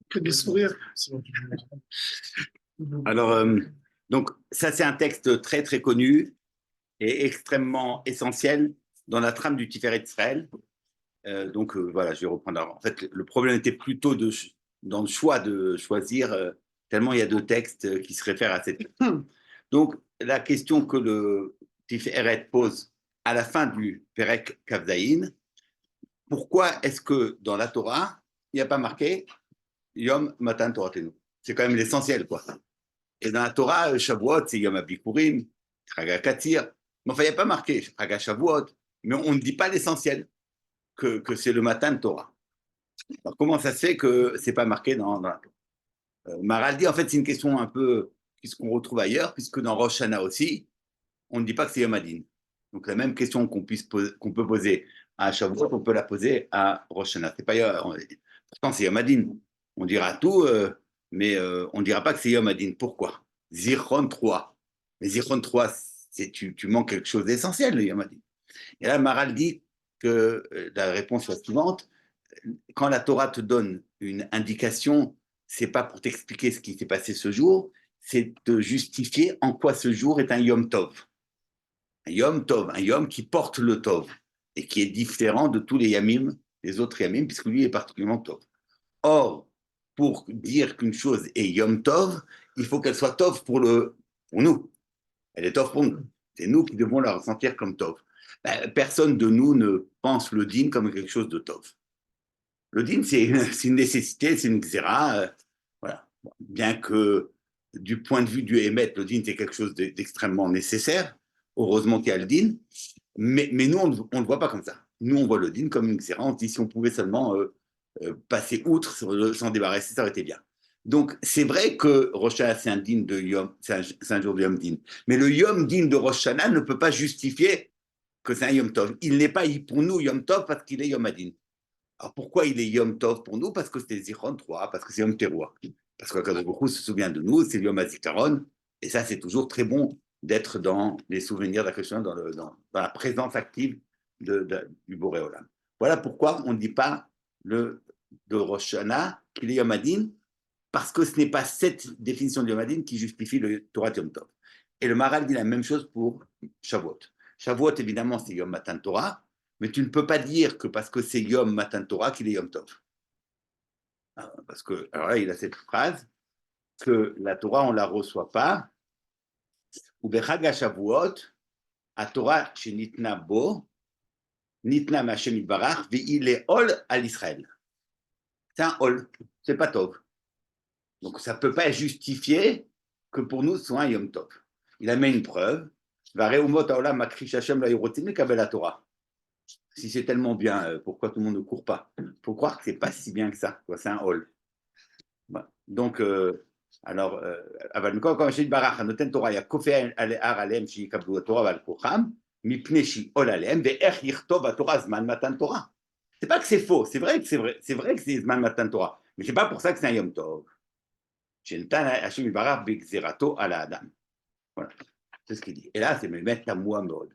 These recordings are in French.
Que des sourires. Alors, donc, ça, c'est un texte très, très connu et extrêmement essentiel dans la trame du Tiferet Israël. Voilà, je vais reprendre. Alors, en fait, le problème était plutôt dans le choix de choisir, tellement il y a deux textes qui se réfèrent à cette. Donc, la question que le Tiferet pose à la fin du Perek Kavzaïn, pourquoi est-ce que dans la Torah, il n'y a pas marqué Yom Matan Toratenu? C'est quand même l'essentiel, quoi. Et dans la Torah, Shavuot, c'est Yom Abikurim, Chag HaKatir. Mais enfin, il n'y a pas marqué Chag HaShavuot, mais on ne dit pas l'essentiel, que c'est le matin de Torah. Alors, comment ça se fait que ce n'est pas marqué dans la Torah? Maral dit, en fait, c'est une question un peu ce qu'on retrouve ailleurs, puisque dans Rosh Hashanah aussi, on ne dit pas que c'est Yom Hadin. Donc, la même question qu'on peut poser à Shavuot, on peut la poser à Rosh Hashanah. C'est pas, pourtant, c'est Yom Hadin. On dira tout, mais on ne dira pas que c'est Yom Hadin. Pourquoi? Zichron 3. Mais Zichron 3, tu manques quelque chose d'essentiel, le Yom Hadin. Et là, Maral dit que la réponse est la suivante. Quand la Torah te donne une indication, c'est pas pour t'expliquer ce qui s'est passé ce jour, c'est de justifier en quoi ce jour est un Yom Tov. Un Yom Tov, un Yom qui porte le Tov et qui est différent de tous les Yamim, les autres Yamim, puisque lui est particulièrement Tov. Or, pour dire qu'une chose est Yom Tov, il faut qu'elle soit Tov pour nous. Elle est Tov pour nous. C'est nous qui devons la ressentir comme Tov. Personne de nous ne pense le din comme quelque chose de Tov. Le din, c'est une nécessité, c'est une xéra. Voilà. Bien que du point de vue du Hémet, le din, c'est quelque chose d'extrêmement nécessaire. Heureusement qu'il y a le din. Mais nous, on ne le voit pas comme ça. Nous, on voit le din comme une xéra. On se dit, si on pouvait seulement passer outre, s'en débarrasser, ça aurait été bien. Donc, c'est vrai que Rosh Hashanah, c'est un din de Yom, c'est un jour de Yom din. Mais le Yom din de Rosh Hashanah ne peut pas justifier que c'est un Yom Tov. Il n'est pas pour nous Yom Tov parce qu'il est Yom Hadin. Alors pourquoi il est Yom Tov pour nous? Parce que c'est Zichron 3, parce que c'est Yom Teruah. Parce que Kadosh Baruch Hu se souvient de nous, c'est Yom HaZikaron. Et ça, c'est toujours très bon d'être dans les souvenirs d'Akashon, dans la présence active du Boré Olam. Voilà pourquoi on ne dit pas de Rosh Hashanah qu'il est Yom Hadin, parce que ce n'est pas cette définition de Yom Hadin qui justifie le Torah Yom Tov. Et le Maral dit la même chose pour Shavuot. Shavuot, évidemment, c'est Yom Matan Torah, mais tu ne peux pas dire que parce que c'est Yom Matan Torah qu'il est Yom Tov. Parce que, alors là, il a cette phrase que la Torah, on ne la reçoit pas. Ou Bechag Shavuot, a Torah shenitna bo, nitna Hashem Yitbarach, ve'il est ol al Israël. C'est un ol, c'est pas Tov. Donc ça ne peut pas justifier que pour nous, ce soit un Yom Tov. Il amène une preuve. Si c'est tellement bien, pourquoi tout le monde ne court pas? Il faut croire que ce n'est pas si bien que ça. C'est un hall. Donc, alors, comme je dis, Barach, Noten Torah, il y a Kofé Alem, Shi Kablu Torah, Val Kocham, Mipne Shi Ol Alem, Ve'er Yirtov Torah, Zman Matan Torah. C'est pas que c'est faux, c'est vrai que c'est Zman Matan Torah, mais c'est pas pour ça que c'est un Yom Tov. Shentan Hashem Barach, B'Gzerato Ala Adam. Voilà, c'est ce qu'il dit. Et là, c'est mettre la Muhammad.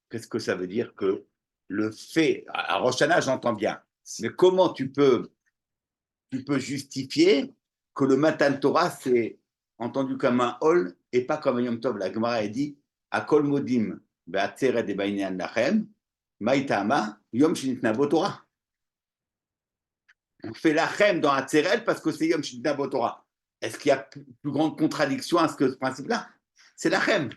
Qu'est-ce que ça veut dire que le fait, à Rosh Hashanah, j'entends bien, mais comment tu peux justifier que le Matan Torah, c'est entendu comme un hol et pas comme un Yom Tov? La Gemara a dit, à Kol Modim, Be'atzeret de Bainian Lachem, Maïtama, Yom Shinitna Torah. On fait Lachem dans Atzeret parce que c'est Yom Shinitna Torah. Est-ce qu'il y a plus grande contradiction à ce principe-là? C'est Lachem.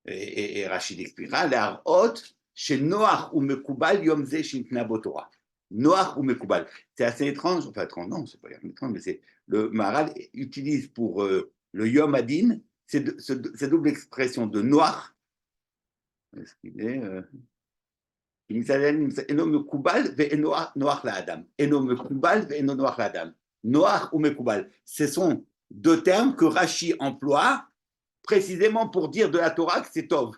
Et Rachid expliquera, l'Arhot, chez Noach ou Mekubal, Yom Ze Shintna Torah. Noach ou Mekubal. C'est assez étrange, enfin étrange, non, c'est pas étrange, mais c'est le Maharal utilise pour le Yom Hadin, cette double expression de Noach. Est-ce qu'il est Eno Mekubal ve Noach la Adam. Eno Mekubal ve Eno Noach la Adam. Noach ou Mekubal. Ce sont deux termes que Rashi emploie précisément pour dire de la Torah que c'est Tov.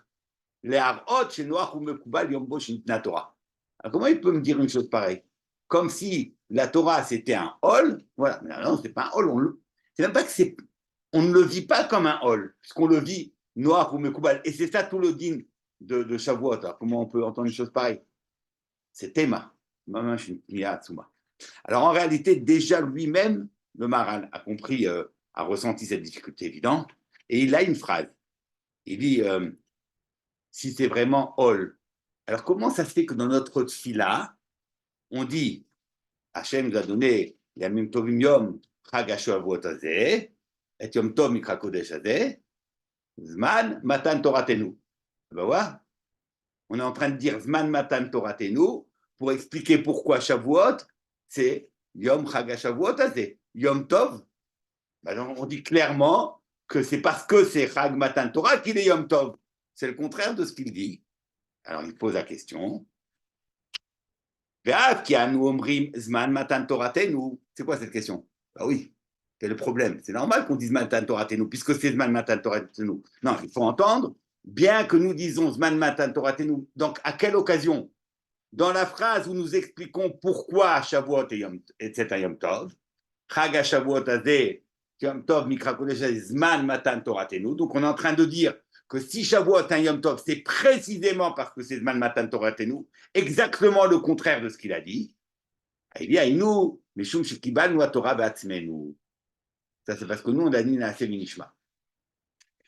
Les Harot, chez Noach ou Mekubal, Yombo, Shintna Torah. Alors, comment il peut me dire une chose pareille? Comme si la Torah c'était un hol. Voilà, mais non, c'est pas un hol. C'est même pas que c'est. On ne le vit pas comme un hol, puisqu'on le vit Noach ou Mekubal. Et c'est ça tout le din de Shavuot. Alors, comment on peut entendre une chose pareille? C'est Théma. Alors en réalité, déjà lui-même, le Maharal a compris, a ressenti cette difficulté évidente, et il a une phrase. Il dit, si c'est vraiment Ol, alors comment ça se fait que dans notre tfila, on dit, Hachem nous a donné Yamim Tovim Yom, Chag HaShavuot Hazeh, et Yom Tov Mikra Kodesh Hazeh, Zman Matan Toratenu. Ben voilà, on est en train de dire Zman Matan Toratenu pour expliquer pourquoi Shavuot, c'est Yom Chag HaShavuot Hazeh, Yom Tov. Ben on dit clairement que c'est parce que c'est Chag Matan Torah qu'il est Yom Tov. C'est le contraire de ce qu'il dit. Alors il pose la question. C'est quoi cette question? Bah oui, c'est le problème. C'est normal qu'on dise Matan Toratenu, puisque c'est Zman Matan Toratenu. Non, il faut entendre, bien que nous disons Zman Matan Toratenu, donc à quelle occasion? Dans la phrase où nous expliquons pourquoi Shavuot et c'est un Yom Tov, Chag Shavuot Hazeh, Yom Tov Mikra Kodesh Zman Matan Toratenu. Donc on est en train de dire que si Shavuot est un Yom Tov, c'est précisément parce que c'est Zman Matan Toratenu, exactement le contraire de ce qu'il a dit. Il dit, nous, Mishum Shekibanu Torah Batzmenu. Ça, c'est parce que nous, on a dit Naaseh Vinishma.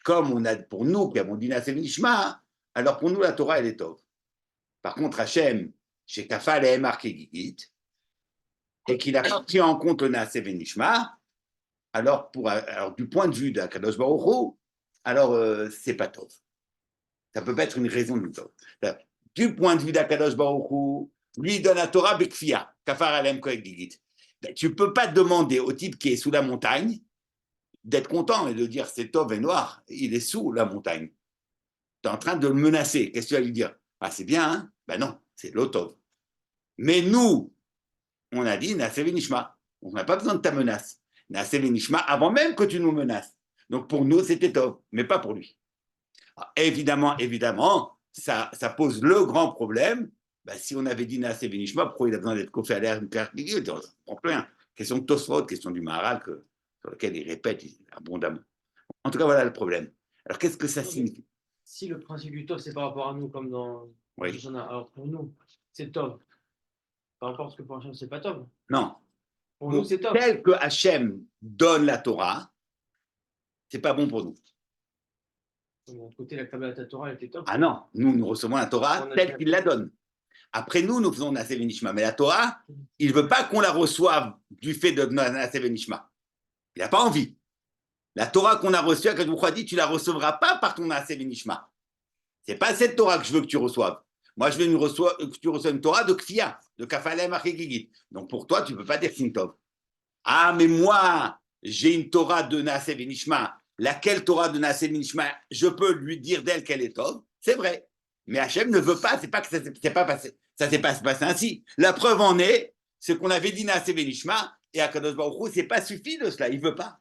Comme on a, pour nous qui avons dit Naaseh Vinishma, alors pour nous, la Torah, elle est Tov. Par contre, Hachem, chez Kafal et marqué Gigit, et qu'il a pas pris en compte le Naaseh Vinishma, alors, du point de vue d'Akadosh Baruch Hu, alors c'est pas Tov. Ça peut pas être une raison de Tov. Du point de vue d'Akadosh Baruch Hu, lui donne la Torah Bekfia, Kafar Alem Koek Gigit. Tu peux pas demander au type qui est sous la montagne d'être content et de dire c'est Tov et noir, il est sous la montagne. Tu es en train de le menacer. Qu'est-ce que tu vas lui dire? Ah, c'est bien, hein? Ben non, c'est l'Otov. Mais nous, on a dit Naaseh Vinishma. On n'a pas besoin de ta menace. Naaseh Vinishma avant même que tu nous menaces. Donc pour nous, c'était Tov, mais pas pour lui. Alors, évidemment, ça pose le grand problème. Ben, si on avait dit Naaseh Vinishma, pourquoi il a besoin d'être coffé à l'air? On ne comprend plus rien. Question de Tosfot, question du Maharal, sur lequel il répète abondamment. En tout cas, voilà le problème. Alors, qu'est-ce que ça signifie? Si le principe du Tov, c'est par rapport à nous, comme dans Oui. alors pour nous, c'est Tov. Par rapport à ce que pour Hachem, c'est pas Tov. Non. Pour nous, c'est Tov. Tel que Hachem donne la Torah, c'est pas bon pour nous. D'un côté, la Kabbalah Torah, elle était Tov. Ah non, nous recevons la Torah telle qu'il la donne. Après nous faisons Naaseh Vinishma. Mais la Torah, il ne veut pas qu'on la reçoive du fait de Naaseh Vinishma. Il n'a pas envie. La Torah qu'on a reçue, quand je vous dit, tu ne la recevras pas par ton Naaseh Vinishma. Ce n'est pas cette Torah que je veux que tu reçoives. Moi, je veux que tu reçoives une Torah de Kfia, de Kafalem Achegigit. Donc pour toi, tu ne peux pas dire Sintov. Ah, mais moi, j'ai une Torah de Naaseh Vinishma. Laquelle Torah de Naaseh Vinishma, je peux lui dire d'elle qu'elle est Tov. C'est vrai. Mais Hachem ne veut pas, c'est pas que ça s'est pas passé. Ça s'est pas passé ainsi. La preuve en est, c'est qu'on avait dit Naaseh Vinishma, et à Kadosh Baruch Hu, c'est pas suffi de cela. Il veut pas.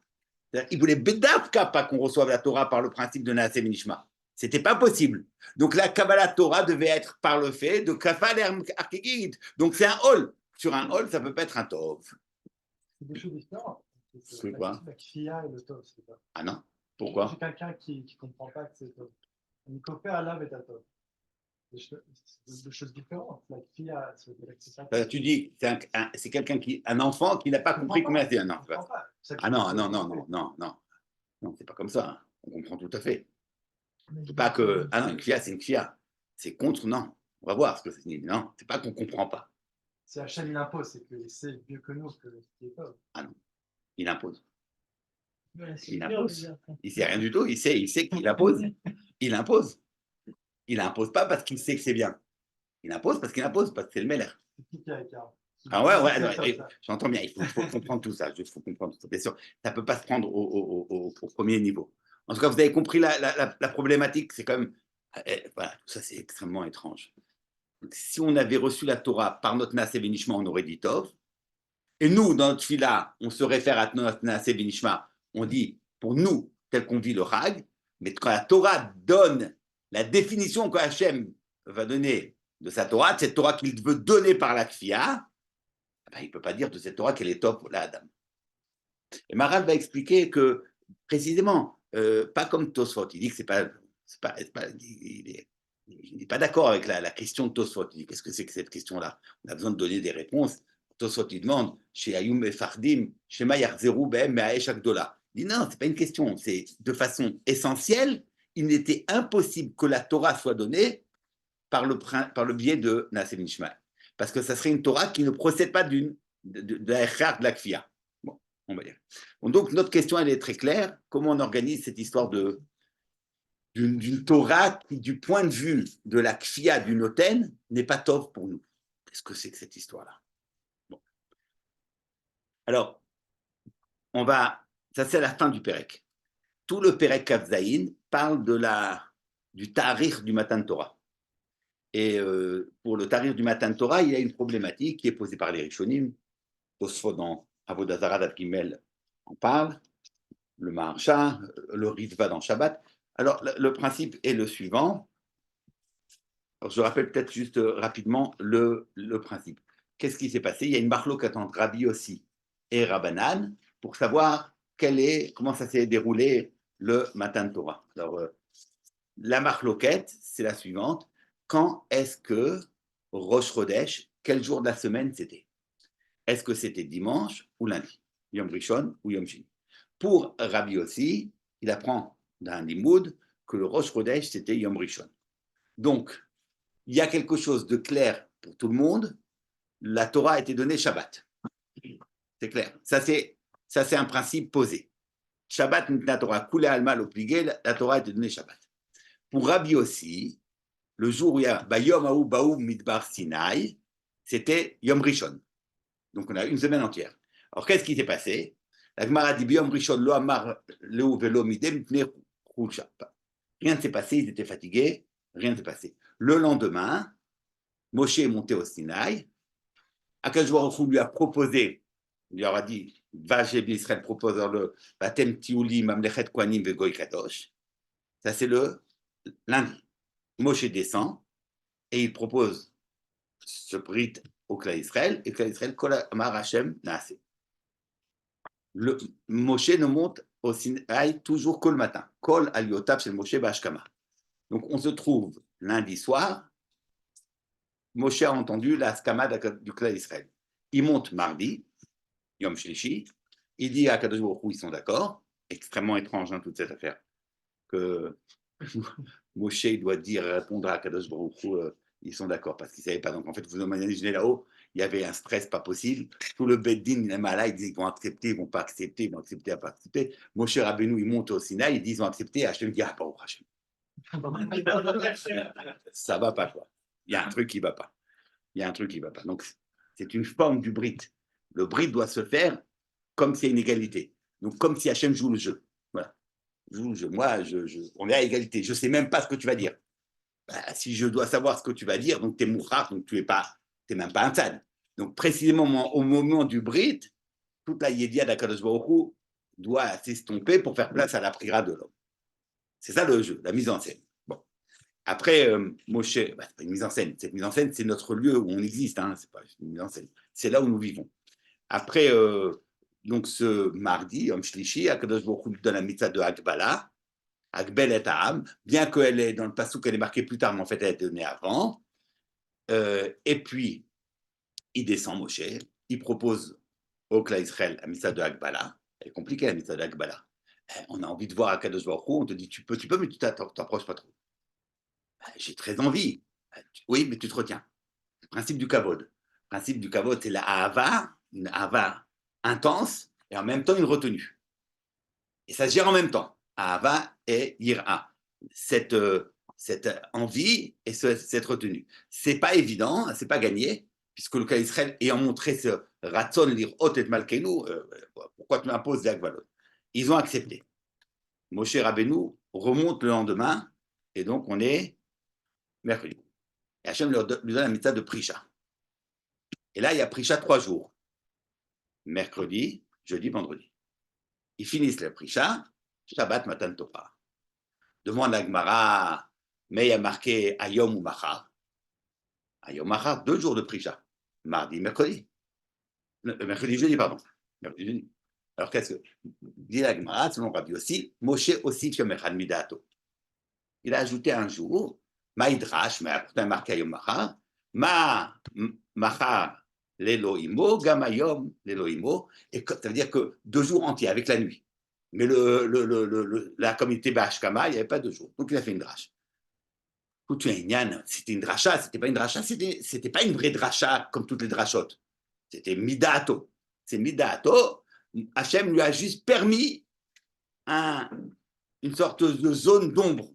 Il voulait bedavka pas qu'on reçoive la Torah par le principe de Naaseh Vinishma. C'était pas possible. Donc la Kabbalah Torah devait être par le fait de Kafal Arkegid. Donc c'est un hol. Sur un hol, ça peut pas être un tov. C'est des choses différentes. C'est quoi? La kfia et le tov, c'est pas. Ah non? Pourquoi? C'est quelqu'un qui ne comprend pas que c'est tov. Une copée à lave est à tov. C'est deux choses différentes. La kfia, c'est ça. Tu dis, c'est quelqu'un un enfant qui n'a pas compris combien c'est un an. Ah non, non, non, non, non, non. Non, c'est pas comme ça. Hein. On comprend tout à fait. C'est pas que. Ah non, une kfia, c'est une kfia. C'est contre, non. On va voir ce que ça signifie. Non, c'est pas qu'on comprend pas. Si Hachem il impose, c'est qu'il sait mieux que nous que ce qui est tov. Ah non, il impose. Il impose. Il sait rien du tout. Il sait qu'il impose. Il impose. Il impose pas parce qu'il sait que c'est bien. Il impose parce que c'est le Meller. C'est qui qui a écart? Ah ouais, j'entends bien. Il faut comprendre tout ça. Il faut comprendre tout ça. Bien sûr, ça ne peut pas se prendre au premier niveau. En tout cas, vous avez compris la problématique. C'est quand même. Voilà, tout ça, c'est extrêmement étrange. Donc, si on avait reçu la Torah par notre Naaseh Vinishma, on aurait dit Tov. Et nous, dans notre fila, on se réfère à notre Naaseh Vinishma. On dit, pour nous, tel qu'on vit le Chag. Mais quand la Torah donne la définition que Hachem va donner de sa Torah, de cette Torah qu'il veut donner par la Kfia, ben, il ne peut pas dire de cette Torah qu'elle est top pour la Adam. Et Maharal va expliquer que, précisément, pas comme Tosfot, il dit que c'est pas il n'est pas d'accord avec la question de Tosfot. Il dit, qu'est-ce que c'est que cette question-là? On a besoin de donner des réponses. Tosfot, il demande, chez Ayum et Fardim, chez Mayarzeru, Behem, Meaesh Agdola. Il dit, non, ce n'est pas une question. C'est de façon essentielle, il n'était impossible que la Torah soit donnée par le biais de Naaseh Nishma. Parce que ça serait une Torah qui ne procède pas de la Echar de la Kfia. Bon, on va dire. Donc, notre question, elle est très claire. Comment on organise cette histoire d'une Torah qui, du point de vue de la Kfia du Noten, n'est pas tov pour nous? Qu'est-ce que c'est que cette histoire-là? Bon. Alors, ça c'est la fin du Pérec. Tout le Pérec Kavzaïn parle du Tahrir du Matan Torah. Et pour le Tahrir du Matan Torah, il y a une problématique qui est posée par les Rishonim. Tosfot dans Avodah Zarah Daf Gimel en parle, le Maharsha, le Ritva dans Shabbat. Alors, le principe est le suivant. Alors, je rappelle peut-être juste rapidement le principe. Qu'est-ce qui s'est passé? Il y a une marloquette entre Rabbi Yossi et Rabbanan pour savoir comment ça s'est déroulé le Matan Torah. Alors, la marloquette, c'est la suivante. Quand est-ce que Rosh Chodesh, quel jour de la semaine c'était? Est-ce que c'était dimanche ou lundi? Yom Rishon ou Yom Shini? Pour Rabbi Yossi, il apprend d'un limoud que le Rosh Chodesh, c'était Yom Rishon. Donc, il y a quelque chose de clair pour tout le monde. La Torah a été donnée Shabbat. C'est clair. Ça, c'est un principe posé. Shabbat, la Torah, coulé al mal obligé, la Torah a été donnée Shabbat. Pour Rabbi aussi, le jour où il y a Bayom Aou Baou Midbar Sinai, c'était Yom Rishon. Donc, on a une semaine entière. Alors, qu'est-ce qui s'est passé? La Gemara dit Yom Rishon lo amar leu velo midem rien ne s'est passé, ils étaient fatigués, rien ne s'est passé. Le lendemain, Moshe est monté au Sinaï. Akadosh Baruch Hu lui a proposé, il lui aura dit, va chez Israël, propose-le, Batem Tiouli, Mamlechet Kohanim Vegoy Kadosh. Ça, c'est le lundi. Moshe descend et il propose ce brit au clan Israël, et le clan Israël, Kol Amar Hashem Naase. Moshe ne monte au Sinaï toujours que le matin. Kol Aliotab chez Moshe Bashkama. Donc, on se trouve lundi soir. Moshe a entendu la skama du clan d'Israël. Il monte mardi, Yom Shlishi, il dit à Kadosh Baruch Hu, ils sont d'accord. Extrêmement étrange, toute cette affaire. Que Moshe doit répondre à Kadosh Baruch Hu, ils sont d'accord, parce qu'ils ne savaient pas. Donc en fait, vous imaginez là-haut, il y avait un stress pas possible. Tout le Beddin, il est malade, ils disent qu'ils vont accepter, ils ne vont pas accepter, ils vont accepter, ils vont pas accepter. Moshe Rabbeinu, il monte au Sinaï, ils disent ils vont accepter. Hachem dit, ah, pas au Hachem. Ça ne va pas, quoi. Il y a un truc qui ne va pas. Il y a un truc qui ne va pas. Donc, c'est une forme du brit. Le brit doit se faire comme c'est une égalité. Donc, comme si Hachem joue le jeu. Voilà. Joue le jeu. Moi, on est à égalité. Je ne sais même pas ce que tu vas dire. Bah, si je dois savoir ce que tu vas dire, donc tu es mouchar, donc tu n'es même pas un tzad. Donc, précisément au moment du brit, toute la yédia d'Akadosh Baruch Hu doit s'estomper pour faire place à la prière de l'homme. C'est ça le jeu, la mise en scène. Bon. Après, Moshe, c'est pas une mise en scène. Cette mise en scène, c'est notre lieu où on existe. Hein. C'est pas une mise en scène. C'est là où nous vivons. Après, donc ce mardi, Yom Shlishi, Akadosh Baruch Hu donne la mitzvah de Hagbala, Hagbel et Ta'am, bien qu'elle est dans le passouk, elle est marquée plus tard, mais en fait, elle est donnée avant. Et puis, il descend Moshe, il propose au clan Israël la mitzvah de Hagbala. Elle est compliquée, la mitzvah de Hagbala. On a envie de voir Akadosh Baruch Hu, on te dit tu peux, mais tu t'approches pas trop. J'ai très envie. Oui, mais tu te retiens. Le principe du kavod. Le principe du kavod, c'est la ahava, une ahava intense et en même temps une retenue. Et ça se gère en même temps. Ahava et yira. Cette envie et cette retenue. C'est pas évident, c'est pas gagné, puisque le cas d'Israël ayant montré ce ratson lirot et malkenu, pourquoi tu m'imposes des akvalot? Ils ont accepté. Moshe Rabbeinu remonte le lendemain, et donc on est mercredi. Et Hachem lui donne la mitzvah de Prisha. Et là, il y a Prisha 3 jours. Mercredi, jeudi, vendredi. Ils finissent le Prisha, Shabbat, Matan Torah. Demande à Gemara, mais il y a marqué Ayom ou Machar. Ayom Machar, 2 jours de Prisha. Mardi, mercredi. Mercredi, jeudi, pardon. Mercredi, jeudi. Alors qu'est-ce que dit la Gemara, selon Rabbi aussi, Moshe aussi Yom Echad Midato. Il a ajouté un jour, Maïdrash, mais pourtant marqué Yom Machar, Machar l'Elohimo, Gamayom l'Elohimo, et ça veut dire que 2 jours entiers avec la nuit. Mais la communauté Bashkama, il n'y avait pas 2 jours. Donc il a fait une drache. C'était une dracha, c'était pas une dracha, c'était pas une vraie dracha comme toutes les drachotes. C'était Midato. C'est Midato. Hachem lui a juste permis une sorte de zone d'ombre.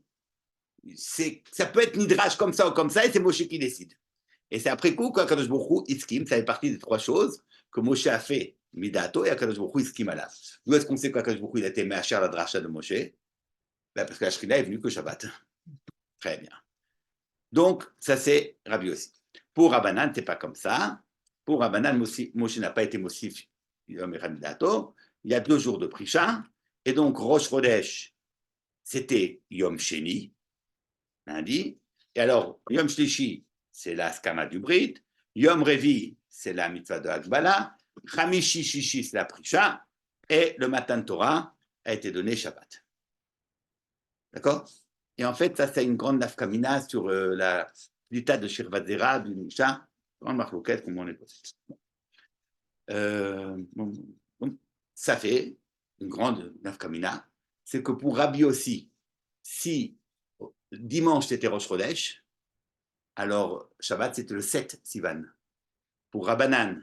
Ça peut être Midrash comme ça ou comme ça, et c'est Moshe qui décide. Et c'est après coup qu'Akadosh Baruch Hu, Iskim, ça fait partie des 3 choses que Moshe a fait Midato et Akadosh Baruch Hu, Iskim Allah. D'où est-ce qu'on sait qu'Akadosh Baruch Hu, il a été Me'acher la dracha de Moshe? Ben parce que la Shrina est venue que Shabbat. Très bien. Donc, ça c'est Rabbi aussi. Pour Rabbanan, c'est pas comme ça. Pour Rabbanan, Moshe n'a pas été Mosif Yom Midato. Il y a 2 jours de Prisha. Et donc, Rosh Chodesh, c'était Yom Sheni, lundi. Et alors, Yom Shlishi, c'est la skama du Brit. Yom Revi, c'est la mitzvah de Hagbala. Chamishi Shishi, c'est la Prisha. Et le Matan Torah a été donné Shabbat. D'accord? Et en fait, ça, c'est une grande nafkamina sur l'état de Shirvat Zera, du Misha, grande marloquette, comme on est posé. Ça fait une grande nafkamina. C'est que pour Rabbi aussi, si dimanche c'était Rosh Chodesh, alors Shabbat c'était le 7 Sivan. Pour Rabbanan,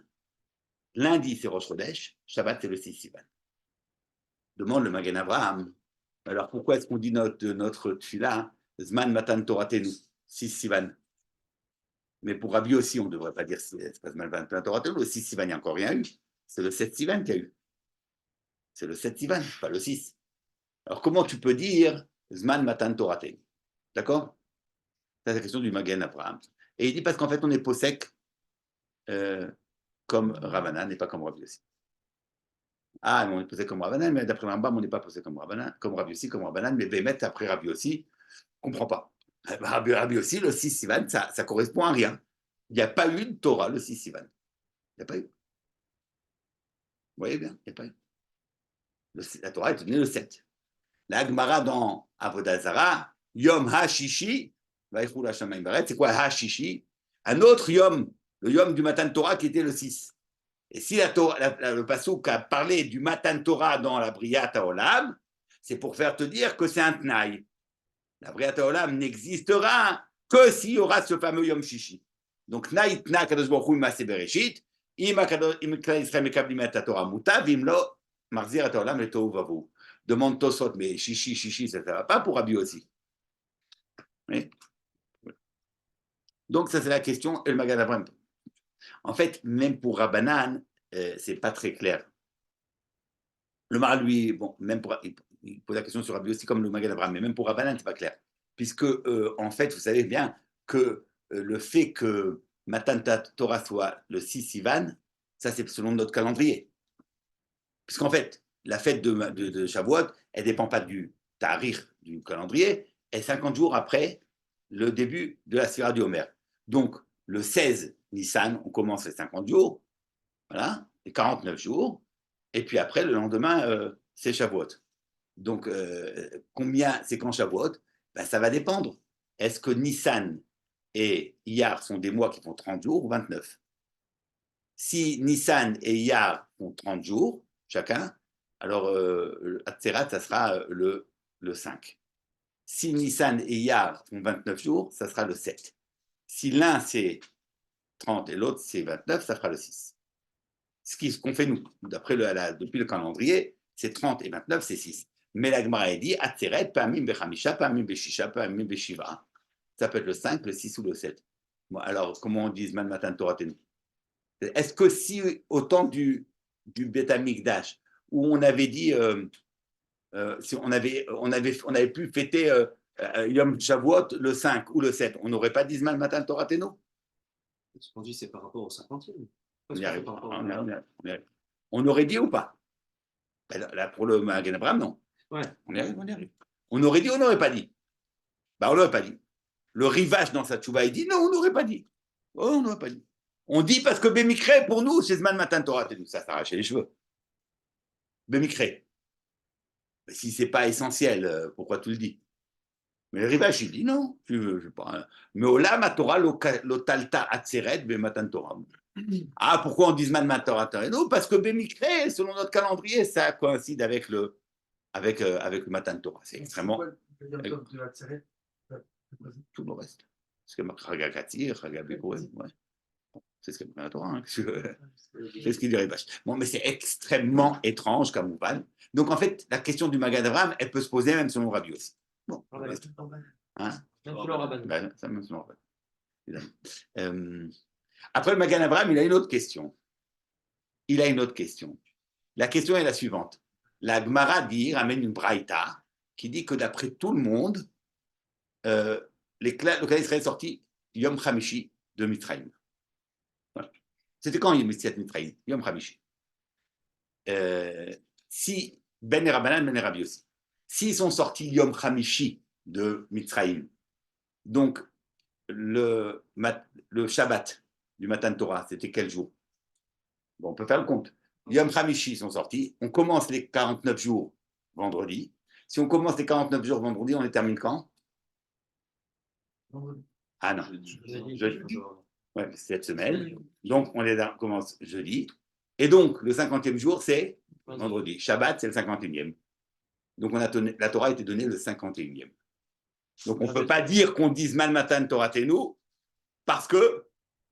lundi c'est Rosh Chodesh, Shabbat c'est le 6 Sivan. Demande le Magen Avraham. Alors pourquoi est-ce qu'on dit notre tfila Zman Matan Toratenu, 6 Sivan? Mais pour Rabbi aussi, on ne devrait pas dire c'est pas Zman Matan Toratenu, le 6 Sivan, il n'y a encore rien eu. C'est le 7 Sivan qu'il y a eu. C'est le 7 Sivan, pas le 6. Alors comment tu peux dire Zman Matan Toratenu? D'accord? C'est la question du Magen Avraham. Et il dit parce qu'en fait, on est posek comme Rabbanan et pas comme Rabbi aussi. Ah, mais on est posé comme Rabbanan, mais d'après Rambam, on n'est pas posé comme Rabbanan, comme Rabbi aussi, comme Rabbanan, mais Bémet, après Rabbi aussi, on ne comprend pas. Rabbi aussi, le 6 Sivan, ça correspond à rien. Il n'y a pas eu de Torah, le 6 Sivan. Il n'y a pas eu. Vous voyez bien, il n'y a pas eu. La Torah est donnée le 7. La Gemara dans Avodah Zara, Yom HaShishi, c'est quoi HaShishi? Un autre Yom, le Yom du Matan Torah qui était le 6. Et si le Passouk a parlé du Matan Torah dans la Briat HaOlam, c'est pour faire te dire que c'est un Tnaï. La Briat HaOlam n'existera que s'il y aura ce fameux Yom Shishi. Donc, Tnaï Tna Kadosh Baruch Hu Maseh Bereshit, im Klal Yisrael mekablim et Torah mutav, im lo marzir et HaOlam le tohu vavu. Demande Tosot, mais Shishi, ça ne va pas pour Rabbi aussi. Oui. Donc, ça, c'est la question, et le Magen Avraham. En fait, même pour Rabbanan, c'est pas très clair. Le Maral, lui, bon, même pour, il pose la question sur Rabbi aussi comme le Magen Avraham, mais même pour Rabbanan, c'est pas clair. Puisque, en fait, vous savez bien que le fait que Matan Torah soit le 6 Sivan, ça, c'est selon notre calendrier. Puisqu'en fait, la fête de Shavuot, elle ne dépend pas du Tahrir, du calendrier, elle est 50 jours après le début de la Sira du Homer. Donc, le 16 Nissan, on commence les 50 jours, voilà, les 49 jours, et puis après, le lendemain, c'est Shavuot. Donc, combien c'est quand Shavuot? Ben, ça va dépendre. Est-ce que Nissan et Iyar sont des mois qui font 30 jours ou 29? Si Nissan et Iyar font 30 jours, chacun, alors Atzerat, ça sera le 5. Si Nissan et Iyar font 29 jours, ça sera le 7. Si l'un c'est 30 et l'autre c'est 29, ça fera le 6. Ce qu'on fait nous, depuis le calendrier, c'est 30 et 29, c'est 6. Mais la Gemara dit Atzeret, Pamim Bechamisha, Pamim Bechisha, Pamim Beshiva. Ça peut être le 5, le 6 ou le 7. Bon, alors, comment on dit Zman Matan Torah Tenu? Est-ce que si au temps du Beth Amikdash, où on avait dit, si on avait pu fêter Yom Shavuot le 5 ou le 7, on n'aurait pas dit Zman Matan Torah Tenu? Ce qu'on dit, c'est par rapport au 50e. On y arrive. On aurait dit ou pas? Là, pour le Magen Avraham, non. Ouais. On y arrive. On aurait dit ou on n'aurait pas dit? On n'aurait pas dit. Le Rivage dans sa tchouva, il dit non, on n'aurait pas dit. Oh, on n'aurait pas dit. On dit parce que Bémicré, pour nous, c'est Zman Matan Torah, ça s'arrache les cheveux. Bémicré. Mais si ce n'est pas essentiel, pourquoi tu le dis? Mais le Rivash, il dit non. Je pas, mais Olam à Torah, l'otalta atzeret bematan Torah. Ah, pourquoi on dit Zman Matan Torah? Non, parce que Bemikre, selon notre calendrier, ça coïncide avec le Matan Torah. C'est extrêmement. Tout le reste. C'est comme Chaga Katir, Chaga Bekoen, ouais. C'est ce qu'il y a dans la Torah. Hein. C'est ce qu'il dirait Rivash. Bon, mais c'est extrêmement étrange comme Mouvan. Donc, en fait, la question du Magan Avraham, elle peut se poser même selon Rabbi aussi. Bon. Hein? Même selon Rabban. Ben, ça, même selon Rabban. Après, le Magan Avraham, il a une autre question. La question est la suivante. La Gemara ramène une braïta qui dit que d'après tout le monde, le clan d'Israël est sorti Yom Hamishi de Mitzrayim. Voilà. C'était quand Yom Mitzrayim? Yom Hamishi. Si Ben et Rabbanan, Ben et Rabbi aussi. S'ils sont sortis Yom Hamishi de Mitzrayim, donc le Shabbat du Matan Torah, c'était quel jour? Bon, on peut faire le compte. Yom Hamishi sont sortis. On commence les 49 jours vendredi. Si on commence les 49 jours vendredi, on les termine quand? Ah non, jeudi. Ouais, cette semaine. Donc, on les commence jeudi. Et donc, le 50e jour, c'est vendredi. Shabbat, c'est le 51e. Donc, la Torah a été donnée le 51e. Donc, on ne peut pas dire qu'on dise Mal Matan Torah Tenu parce que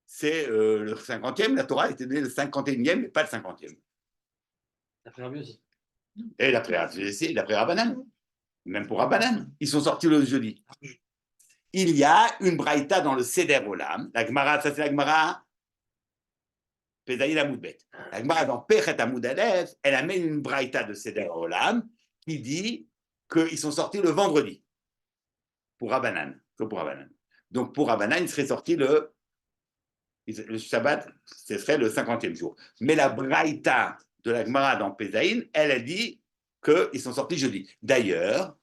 c'est le 50e. La Torah a été donnée le 51e, mais pas le 50e. D'après Rabbi aussi. Et d'après Rabbanan. Même pour Rabbanan. Ils sont sortis le jeudi. Il y a une braïta dans le Seder Olam. La Gemara, ça c'est la Gemara Pesaïl Amoudbet. La Gemara dans Pechet Amoud Aleph, elle amène une braïta de Seder Olam qui dit qu'ils sont sortis le vendredi pour Rabbanan. Donc pour Rabbanan, il serait sorti le Shabbat, ce serait le 50e jour. Mais la braïta de la Gemara dans Pesaïl, elle a dit qu'ils sont sortis jeudi. D'ailleurs,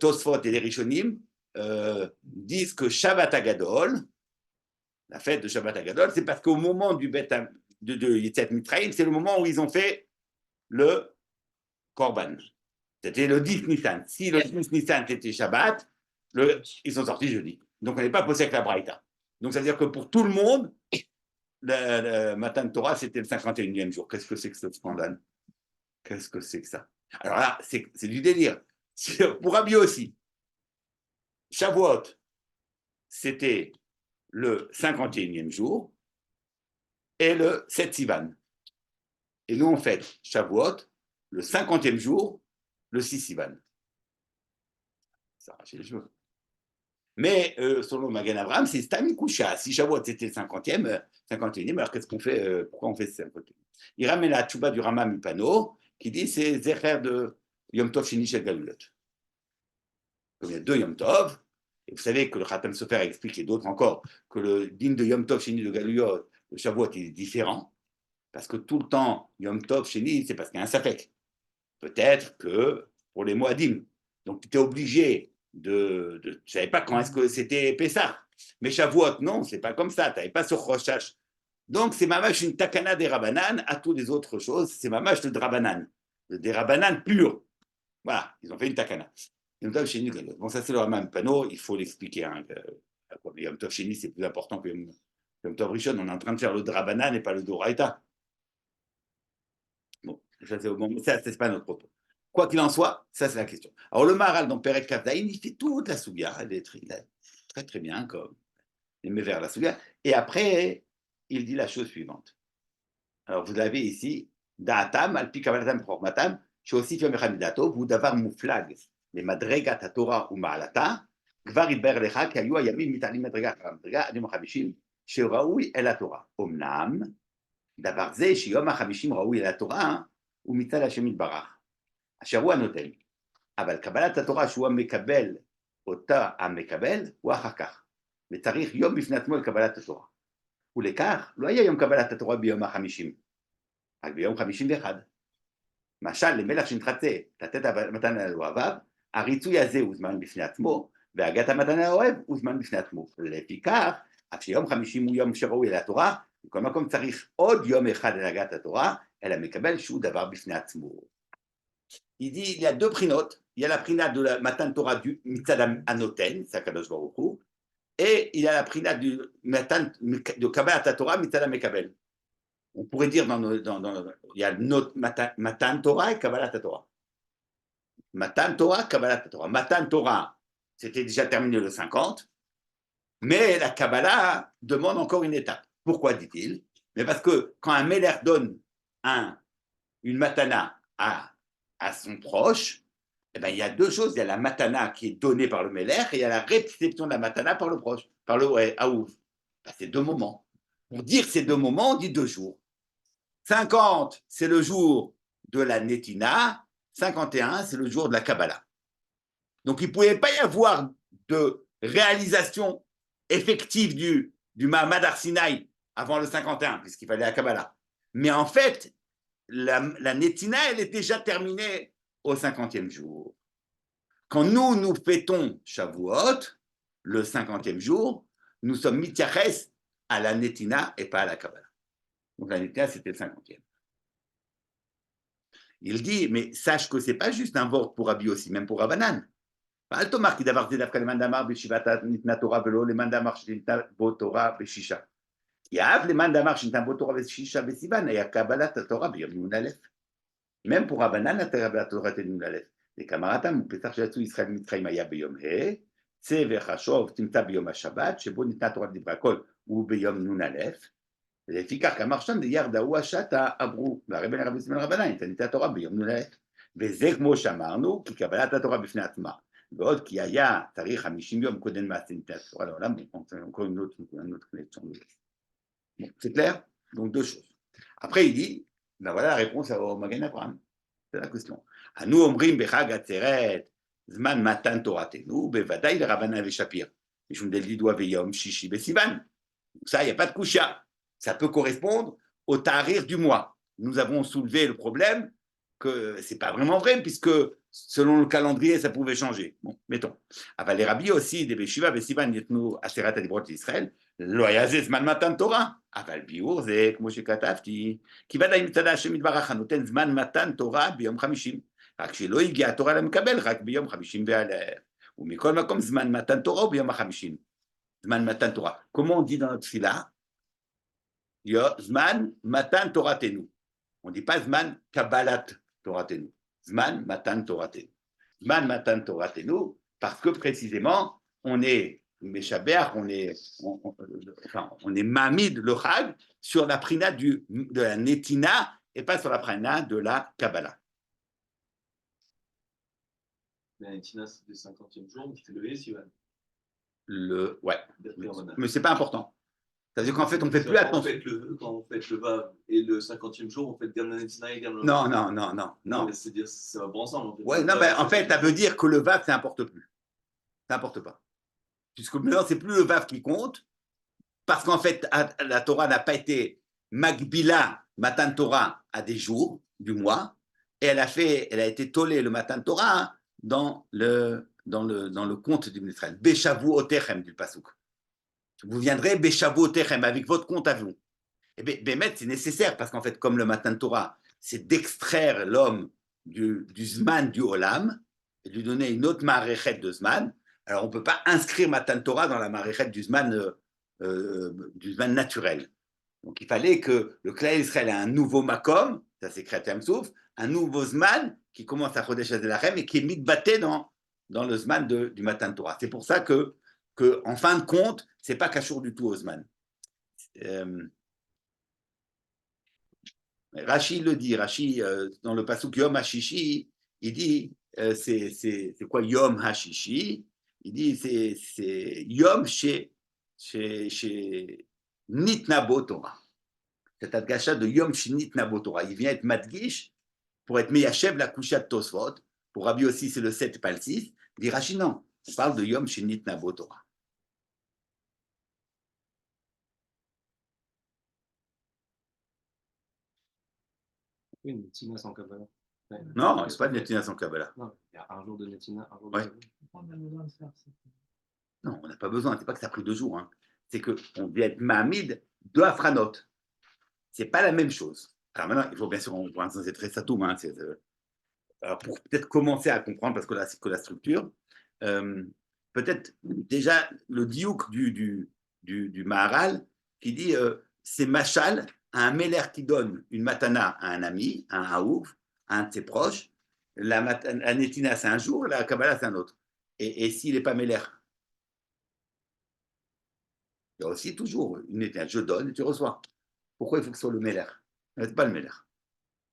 Tosfot et les Rishonim disent que Shabbat Agadol, la fête de Shabbat Agadol, c'est parce qu'au moment du de Yetziat Mitzrayim, c'est le moment où ils ont fait le Korban. C'était le 10 Nissan. Si le 10 Nissan c'était Shabbat, ils sont sortis jeudi. Donc on n'est pas posé avec la Braïta. Donc ça veut dire que pour tout le monde, le Matan Torah, c'était le 51e jour. Qu'est-ce que c'est que ce scandale? Qu'est-ce que c'est que ça? Alors là, c'est du délire. Pour Rabbi aussi. Shavuot, c'était le 51e jour et le 7 Sivan. Et nous, on fête Shavuot, le 50e jour, le 6 Sivan. Ça arrachait les cheveux. Mais selon Magan Avraham, c'est Stam Kusha. Si Shavuot c'était le 51e, alors qu'est-ce qu'on fait? Pourquoi on fait ce 50e? Il ramène la tchouba du Rama Mipano qui dit c'est Zecher de Yom Tov Sheni Shel Galulot. Comme il y a deux Yom Tov, et vous savez que le Khatam Sofer explique, et d'autres encore, que le din de Yom Tov Sheni de Galuyot, le Shavuot, est différent, parce que tout le temps, Yom Tov Sheni, c'est parce qu'il y a un Safek. Peut-être que pour les Moadim, donc tu étais obligé de tu ne savais pas quand est-ce que c'était Pessah. Mais Shavuot, non, c'est pas comme ça, tu n'avais pas sur Rochash. Donc c'est mamash une takana des Rabanan à toutes les autres choses, c'est mamash le Drabanan, des Rabanan purs. Voilà, ils ont fait une takana. Bon, ça c'est le même panneau, il faut l'expliquer. Hein, Yom Tov Sheni, c'est plus important que Yom Tov Rishon. On est en train de faire le Drabanan et pas le Doraita. Bon, ça c'est pas notre propos. Quoi qu'il en soit, ça c'est la question. Alors le Maharal dans Perek Kafdaïn, il fait toute la Souga, il est très très bien, comme il met vers la Souga. Et après, il dit la chose suivante. Alors vous l'avez ici, Da'atam, Alpi Kavalatam Chormatam, Shosif Yom Echamidato, vous davar mouflag. למדרגת התורה ומעלתה, כבר יתברר לך כי היו הימים מתעלים מדרגה אחר מדרגה עד יום ה-50 שראוי אל התורה. אמנם דבר זה שיום ה-50 ראוי אל התורה הוא מצד השם יתברך, אשר הוא הנותן. אבל קבלת התורה שהוא המקבל, אותה המקבל, הוא אחר כך. וצריך יום בפני עצמו לקבלת התורה. ולכך לא היה יום קבלת התורה ביום ה-50, רק ביום 51. משל למלך שנתחצה לתת מתנה לאוהביו, הריצוי הזה הוא זמן בפני עצמו, והגעת המתנה לאוהב הוא זמן בפני עצמו. לפיכך, אף שיום 50 הוא יום שראוי אל התורה, בכל מקום צריך עוד יום אחד להגעת התורה, אלא מקבל שהוא דבר בפני עצמו. Il dit, il y a deux prinotes il y a la prina de la Matan Torah du Mitzad Anoten, c'est Akadosh Baruch Hu, et il y a la prina du Matan de Kabbalat Torah Mitzad Mekabel. On pourrait dire il y a notre Matan Torah et Kabbalat Torah. Matan Torah, Kabbalat Torah. Matan Torah, c'était déjà terminé le 50, mais la Kabbalah demande encore une étape. Pourquoi dit-il? Mais parce que quand un Meler donne une matana à son proche, eh ben, il y a deux choses. Il y a la matana qui est donnée par le Meler et il y a la réception de la matana par le proche, par le Aouf. Ben, c'est deux moments. Pour dire ces deux moments, on dit 2 jours. 50, c'est le jour de la Netina. 51, c'est le jour de la Kabbalah. Donc, il ne pouvait pas y avoir de réalisation effective du Mahamad Arsinaï avant le 51, puisqu'il fallait la Kabbalah. Mais en fait, la Netina, elle est déjà terminée au 50e jour. Quand nous fêtons Shavuot, le 50e jour, nous sommes mityaches à la Netina et pas à la Kabbalah. Donc la Netina, c'était le 50e. Il dit, mais sache que ce n'est pas juste un vort pour Rabbi aussi, même pour Rabbanan. אל תאמר כי דבר זה דווקא למאן דאמר בישיבת ניתנה תורה ולא למאן דאמר שניתנה בו תורה בשישה. כי אף למאן דאמר שניתנה בו תורה בשישה בסיוון היה קבלת התורה ביום נ"א. Même pour Rabbanan, la Torah était נ"א. וכמרתם, פסח שיצאו ישראל ממצרים היה ביום ה', צא וחשוב תמצא ביום השבת, שבו ניתנה תורת דברי הכל, הוא ביום נ"א. ולפיכך כאמר שם דייר דאו השתא עברו, והרי בין רבי יוסי רבנן, ניתנה התורה ביום נ"א. וזה כמו שאמרנו, כי קבלת התורה בפני עצמה. ועוד כי היה צריך 50 יום קודם מעשה ניתנת תורה לעולם, encore une autre connexion. Bon, c'est clair? Donc 2 choses. Après, il dit, ben voilà la réponse au Magen Avraham. C'est la question. אנו אומרים בחג עצרת, זמן מתן תורתנו, בוודאי לרבנן ושפיר, משום דלידוע ויום שישי בסיוון. Ça, il n'y a pas de koucha. Ça peut correspondre au tarir du mois. Nous avons soulevé le problème que ce n'est pas vraiment vrai, puisque selon le calendrier, ça pouvait changer. Bon, mettons. אבל לרבי aussi, דבשיבה בסיוון ניתנו 10 הדיברות לישראל, לא היה זה זמן מתן תורה, אבל ביאור זה כמו שכתבתי, כי ודאי מצד השם יתברך הנותן זמן מתן תורה ביום 50, רק שלא הגיעה התורה למקבל רק ביום 50 והלאה, ומכל מקום זמן מתן תורה הוא ביום 50. זמן מתן תורה. Comment on dit dans notre tfila? זמן מתן תורתנו. On ne dit pas זמן קבלת תורתנו. Zman Matan Toratenu. Zman Matan Toratenu, parce que précisément, on est Meshaber, on est Mamid le Chag sur la prina de la Netina et pas sur la prina de la Kabbalah. La Netina, c'était le 50e jour, mais c'était le Sivan. Ouais. Mais c'est pas important. C'est-à-dire qu'en fait, on ne fait plus attention. Quand on fait le Vav et le 50e jour, on fait Gam la Netina et Gam la. Non. C'est-à-dire ça va pas ensemble. Ouais, non, ben, en fait, ça veut dire que le Vav, ça n'importe plus. Ça n'importe pas. Puisque maintenant, c'est plus le Vav qui compte, parce qu'en fait, la Torah n'a pas été Magbila, Matan Torah, à des jours du mois, et elle a été tolée le Matan Torah dans le compte du Israël. Beshavu Otechem du Pasuk. Vous viendrez Beshavu Otechem avec votre compte à vous. Et bien, c'est nécessaire, parce qu'en fait, comme le Matan Torah, c'est d'extraire l'homme du Zman du Olam, et de lui donner une autre maréchet de Zman. Alors, on ne peut pas inscrire Matan Torah dans la maréchet du Zman naturel. Donc, il fallait que le Klal Israël ait un nouveau Makom, ça c'est Kriyat Souf, un nouveau Zman qui commence à Chodesh Hazelachem et qui est mitbaté dans le Zman du Matan Torah. C'est pour ça que en fin de compte, ce n'est pas Kashour du tout au Zman. Rashi le dit, dans le pasuk Yom HaShishi, il dit, c'est quoi Yom HaShishi? Il dit, c'est Yom chez Nitna Bo Torah. Cet adgasha de Yom chez Nitna Bo Torah. Il vient être Madgish pour être Meyachev la Kushat Tosfot. Pour Rabbi aussi, c'est le 7 et pas le 6. Il dit Rashi, non, on parle de Yom chez Nitna Bo Torah. Oui, une Netina sans Kabbalah. Ouais. Non, c'est pas de Netina sans Kabbalah. Non, il y a un jour de Netina, un jour Ouais. de Kabbalah. On a besoin de faire ça. Non, on n'a pas besoin. C'est pas que ça a pris 2 jours. Hein. C'est qu'on vient être Mahamid de Afranot. C'est pas la même chose. Alors maintenant, il faut bien sûr, pour l'instant, c'est très satoum. Hein, alors pour peut-être commencer à comprendre, parce que là, c'est que la structure, peut-être déjà le diouk du Maharal qui dit c'est Machal, un Meller qui donne une matana à un ami, à un Haouf, à un de ses proches. La Netina, c'est un jour, la Kabbalah, c'est un autre. Et s'il n'est pas Meller, il y a aussi toujours une Netina, je donne et tu reçois. Pourquoi il faut que ce soit le Meller? C'est pas le Meller.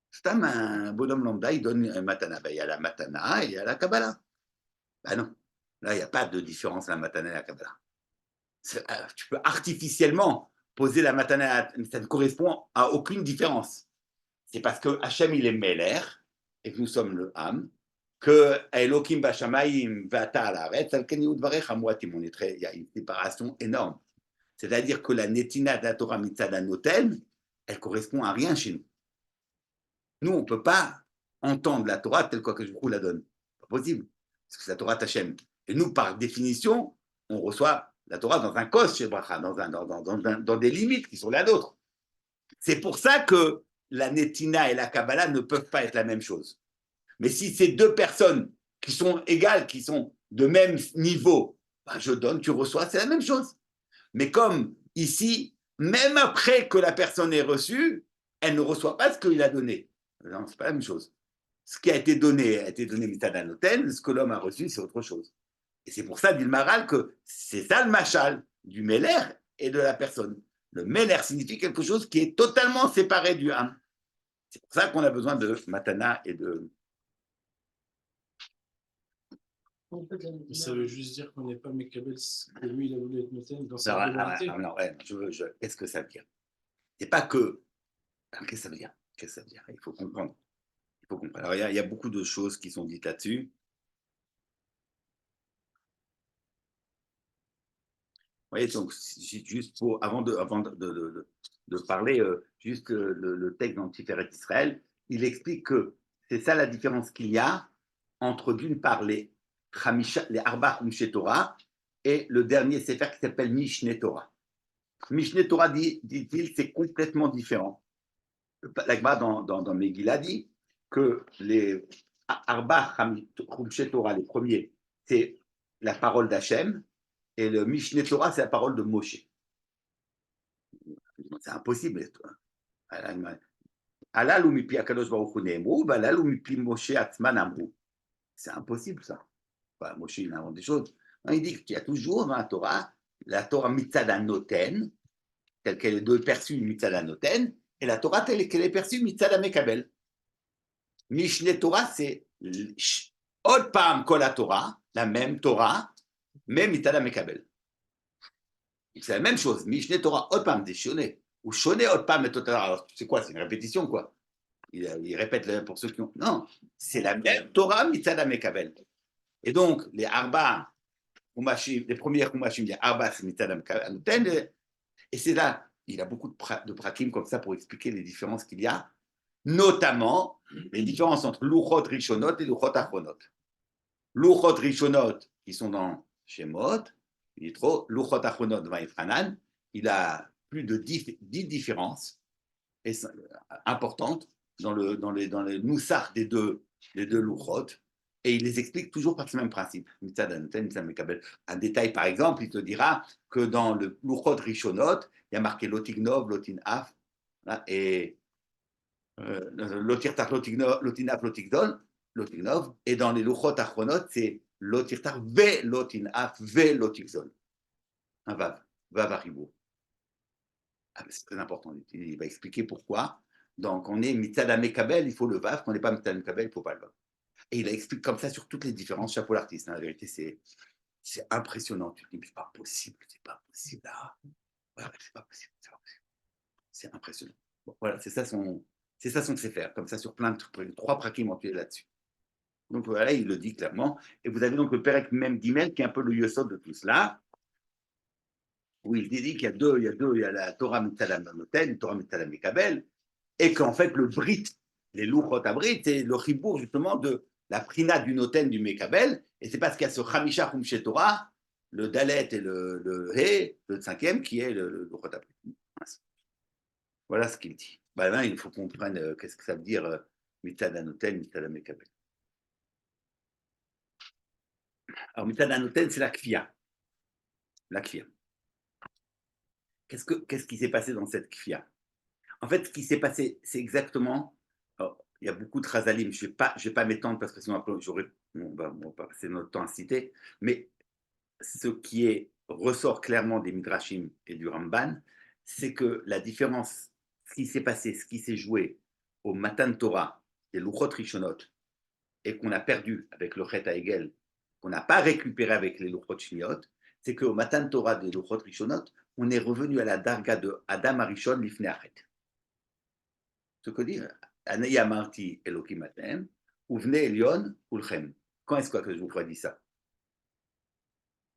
C'est un bonhomme lambda, il donne un matana. Ben, il y a la matana et il y a la Kabbalah. Ben non, là, il n'y a pas de différence entre la matana et la Kabbalah. Tu peux artificiellement poser la matana, ça ne correspond à aucune différence. C'est parce que Hachem, il est Meler, et que nous sommes le Ham, que Elohim Bashamayim Vata Alaret, il y a une séparation énorme. C'est-à-dire que la Netina de la Torah Mitzad Anoten, elle correspond à rien chez nous. Nous, on ne peut pas entendre la Torah telle que je vous la donne. Pas possible. Parce que c'est la Torah Tachem. Et nous, par définition, on reçoit la Torah dans un kos chez Bracha, dans des limites qui sont là d'autres. C'est pour ça que la Netina et la Kabbalah ne peuvent pas être la même chose. Mais si c'est deux personnes qui sont égales, qui sont de même niveau, ben je donne, tu reçois, c'est la même chose. Mais comme ici, même après que la personne ait reçu, elle ne reçoit pas ce qu'il a donné. Non, c'est pas la même chose. Ce qui a été donné Mitzad Anoten, ce que l'homme a reçu, c'est autre chose. Et c'est pour ça, dit le Maharal, que c'est ça le machal du Meller et de la personne. Le Meller signifie quelque chose qui est totalement séparé du Ham. C'est pour ça qu'on a besoin de Matana et de... Ça veut juste dire qu'on n'est pas Mekabel, que lui, il a voulu être Noten dans sa Non, globalité. non, ouais, qu'est-ce que ça veut dire? C'est pas que... Qu'est-ce que ça veut dire? Qu'est-ce que ça veut dire? Il faut comprendre. Il faut comprendre. Alors, il y a beaucoup de choses qui sont dites là-dessus. Vous voyez, donc, juste pour, avant de parler, juste le texte dans Tiferet Israël, il explique que c'est ça la différence qu'il y a entre, d'une part, les Arba Humshe Torah et le dernier Sefer qui s'appelle Mishneh Torah. Mishneh Torah, dit-il, c'est complètement différent. L'Agma dans Megillah dit que les Arba Humshe Torah, les premiers, c'est la parole d'Hachem, et le Mishneh Torah, c'est la parole de Moshe. C'est impossible. Alal ou mipi Akadosh Baruch Hu ne'emru, alal ou mipi Moshe atzman amru. C'est impossible, ça. Enfin, Moshe, il invente des choses. Il dit qu'il y a toujours dans la Torah Mitzad Anoten, telle qu'elle est perçue Mitzad Anoten, et la Torah telle qu'elle est perçue Mitzad Amekabel. Mishneh Torah, c'est Od Pam Kol Torah, la même Torah, mais Mitzad Amekabel. C'est la même chose. Mishneh Torah Od Pam, c'est Shoné. Ou Shoné Od Pam et Total. Alors, c'est quoi? C'est une répétition, quoi. Il répète pour ceux qui ont. Non, c'est la même Torah Mitzad Amekabel. Et donc, les Arba, les premiers Kumashim, les Arba, c'est Mitzad Amekabel. Et c'est là, il a beaucoup de prakim comme ça pour expliquer les différences qu'il y a, notamment les différences entre Luchot Rishonot et Luchot Achronot. Luchot Rishonot, qui sont dans Shemot, Yitro, Luchot Achronot, Vaïfranan, il a plus de 10 différences importantes dans les Noussach des deux Luchot, et il les explique toujours par ce même principe. Un détail, par exemple, il te dira que dans le Luchot Rishonot, il y a marqué Lotignov, Lotinaf, et Lotirtach, Lotinaf, Lotignov, et dans les Luchot Achronot, c'est Lotirtach, Ve Lotinaf, Ve Lotigzon. Un Vav, Vav Haribou. C'est très important. Il va expliquer pourquoi. Donc, on est Mitzad Amekabel, il faut le Vav. Quand on n'est pas Mitzad Amekabel, il ne faut pas le Vav. Et il explique comme ça sur toutes les différences. Chapeau l'artiste. La vérité, c'est impressionnant. Tu te dis, mais c'est pas possible, c'est pas possible. Là. Ouais, c'est pas possible, c'est pas possible. C'est impressionnant. Bon, voilà, c'est ça son Sefer. Comme ça, sur plein de trucs. 3 prakim entiers là-dessus. Donc voilà, il le dit clairement. Et vous avez donc le Perek Mem Gimel qui est un peu le yosod de tout cela. Où il dit qu'il y a deux, il y a la Torah Mitzad Anoten, la Torah Mitzad Amekabel, et qu'en fait le Brit, les Luchot Abrit, c'est le chibour justement de la Prina du Noten du Mekabel, et c'est parce qu'il y a ce Chamisha Humshe Torah, le Dalet et le He, le 5e, qui est le Luchot Abrit. Voilà ce qu'il dit. Ben là, il faut qu'on comprenne qu'est-ce que ça veut dire Mitzad Anoten, Mitzad Amekabel. Alors, Mitzad Hanoten, c'est la kfia. La kfia. Qu'est-ce qui s'est passé dans cette kfia? En fait, ce qui s'est passé, c'est exactement. Alors, il y a beaucoup de Razalim, je vais pas m'étendre parce que sinon après, on va pas passer notre temps à citer, mais ce qui ressort clairement des Midrashim et du Ramban, c'est que la différence, ce qui s'est passé, ce qui s'est joué au Matan Torah des Luchot Rishonot et qu'on a perdu avec le Chet Hegel, qu'on n'a pas récupéré avec les Luchot Shniot, c'est qu'au Matan Torah des Luchot Rishonot, on est revenu à la darga de Adam Arishon Lifnei Achet. Ce que dit Anei Amarti Elokim Atem, Uvne Elion Ulchem. Quand est-ce que je vous ai dit ça?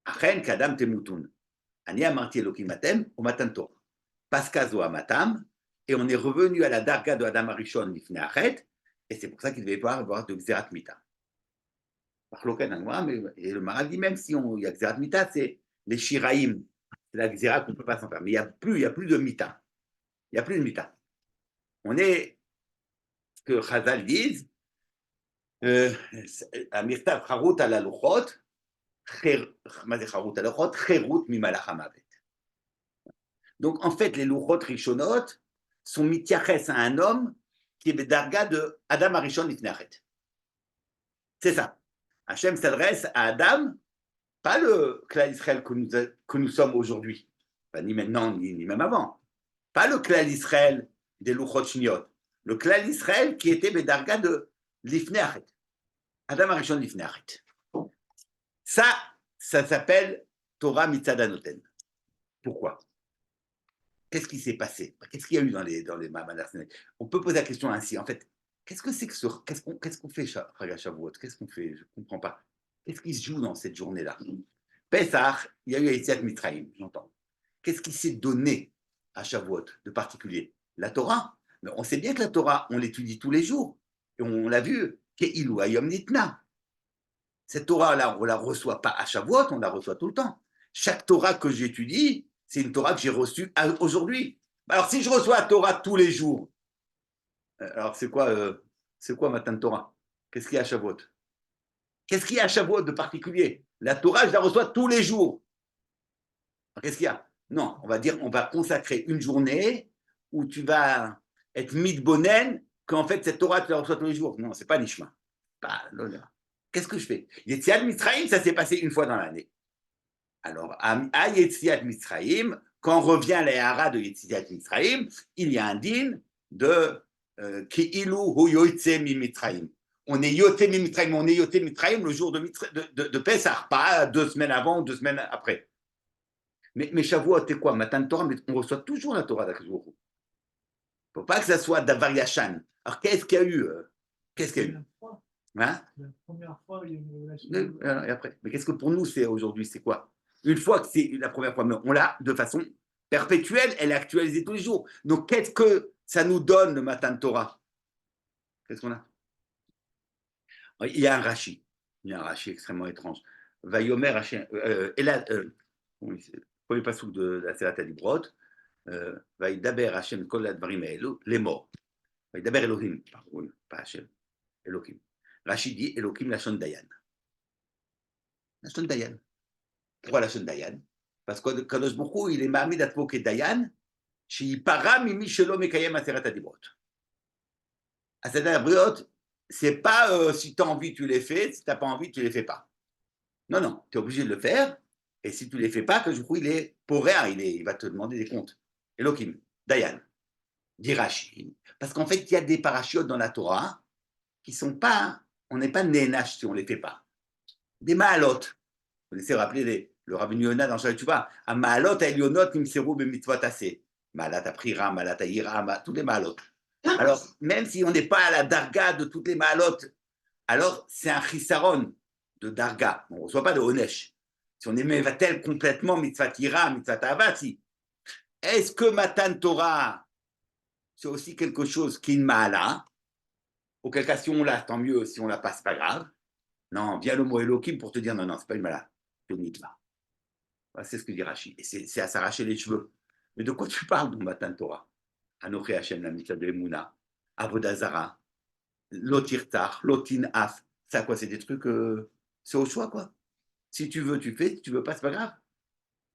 Achen Kadam Temutun. Ani Amarti Elokim Atem, au Matan Torah. Paskazo Amatam, et on est revenu à la darga de Adam Arishon Lifnei Achet, et c'est pour ça qu'il ne devait pas avoir de Xerat Mita. Et le Maral dit même si il y a Xerat Mita, c'est les Shiraïm, c'est la Xerat qu'on ne peut pas s'en faire. Mais il n'y a plus de Mita. Il n'y a plus de Mita. On est, ce que Chazal disent, Amirtav Charut ala Luchot, Charut ala Luchot, Cherut mimalach hamavet. Donc en fait, les Luchot Rishonot sont mitiaches à un homme qui est Bedarga de Adam Arishon Lifnei Achet. C'est ça. Hachem s'adresse à Adam, pas le clan Israël que nous sommes aujourd'hui, enfin, ni maintenant, ni même avant. Pas le clan Israël des Luchot Shniot, le clan Israël qui était Bedarga de Lifnei Achet. Adam Arishon Lifnei Achet. Ça s'appelle Torah Mitzad Hanoten. Pourquoi? Qu'est-ce qui s'est passé? Qu'est-ce qu'il y a eu dans les Mahamad? On peut poser la question ainsi. En fait, qu'est-ce que c'est que qu'est-ce qu'on fait Chaga Shavuot? Qu'est-ce qu'on fait? Je ne comprends pas. Qu'est-ce qui se joue dans cette journée-là? Pesach, il y a eu Yetziat Mitzrayim, j'entends. Qu'est-ce qui s'est donné à Shavuot de particulier? La Torah. Mais on sait bien que la Torah, on l'étudie tous les jours. Et on l'a vu. Ke'ilu Hayom Nitna. Cette Torah-là, on ne la reçoit pas à Shavuot, on la reçoit tout le temps. Chaque Torah que j'étudie, c'est une Torah que j'ai reçue aujourd'hui. Alors, si je reçois la Torah tous les jours, alors c'est quoi Matan Torah? Qu'est-ce qu'il y a à Shavuot? Qu'est-ce qu'il y a à Shavuot de particulier? La Torah, je la reçois tous les jours. Qu'est-ce qu'il y a? Non, on va consacrer une journée où tu vas être mitbonen, qu'en fait, cette Torah, tu la reçois tous les jours. Non, c'est pas Nishma. Qu'est-ce que je fais? Yetziat Mitzrayim, ça s'est passé une fois dans l'année. Alors, à Yetziat Mitzrayim, quand revient la hara de Yetziat Mitzrayim, il y a un din de Ki'ilu hu yoytze mi Mitzrayim. On est yoté mi Mitzrayim, on est yoté Mitzrayim le jour de Pessah, pas 2 semaines avant ou 2 semaines après. Mais Shavuot, c'est quoi? Matan Torah, mais on reçoit toujours la Torah d'Akadosh Baruch Hu. Il ne faut pas que ça soit Davar Yashan. Alors, qu'est-ce qu'il y a eu? Qu'est-ce qu'il y a eu? Hein? La première fois, il y a une relation. Et après. Mais qu'est-ce que pour nous, c'est aujourd'hui? C'est quoi? Une fois que c'est la première fois, mais on l'a de façon perpétuelle, elle est actualisée tous les jours. Donc, qu'est-ce que ça nous donne le Matan Torah? Qu'est-ce qu'on a? Il y a un Rashi. Il y a un Rashi extrêmement étrange. Vayomer Hashem. Premier passouk de la Serat Hadibrot. Vaïdaber Hashem kol advarim haelu, les morts. Vaïdaber Elohim. Oui, pas Hashem. Elohim. Rashi dit Elohim Lashon Dayan. Lashon Dayan. Pourquoi Lashon Dayan? Parce que Kadosh Baruch Hu, il est Ma'amid Atmo Kedayan, Sheyipara mimi shelo mekayem Aseret Hadibrot. Aseret Hadibrot, c'est pas si tu as envie, tu les fais, si tu n'as pas envie, tu les fais pas. Non, non, tu es obligé de le faire, et si tu les fais pas, Kadosh Baruch Hu, il est poréa, il va te demander des comptes. Elohim, Dayan, dit Rashi. Parce qu'en fait, il y a des parachutes dans la Torah qui sont pas, on n'est pas nénache si on ne les fait pas. Des ma'alot. Vous laissez rappeler le Rabbi Yonah dans Shalom Teshuvah. A ma'alot ha'elyonot nimseru b'mitzvot aseh. Ma'alat ha'prira, ma'alat ha'yira, tous les ma'alot. Alors, même si on n'est pas à la darga de toutes les ma'alot, alors c'est un chisaron de darga. On ne reçoit pas de onesh. Si on est mevatel complètement mitzvot yira, mitzvot avati, est-ce que Matan Torah, c'est aussi quelque chose qui est une ma'ala? Auquel cas, si on l'a, tant mieux. Si on l'a pas, c'est pas grave. Non, vient le mot Elohim pour te dire non, c'est pas une mala, c'est une mitzvah. Voilà, c'est ce que dit Rashi. Et c'est à s'arracher les cheveux. Mais de quoi tu parles dans Matan Torah? Anoché Hashem, la mitzvah de Emouna, Avodazara, Lotirtar, Lotin Af. C'est à quoi? C'est des trucs, c'est au choix, quoi. Si tu veux, tu fais. Si tu veux pas, c'est pas grave.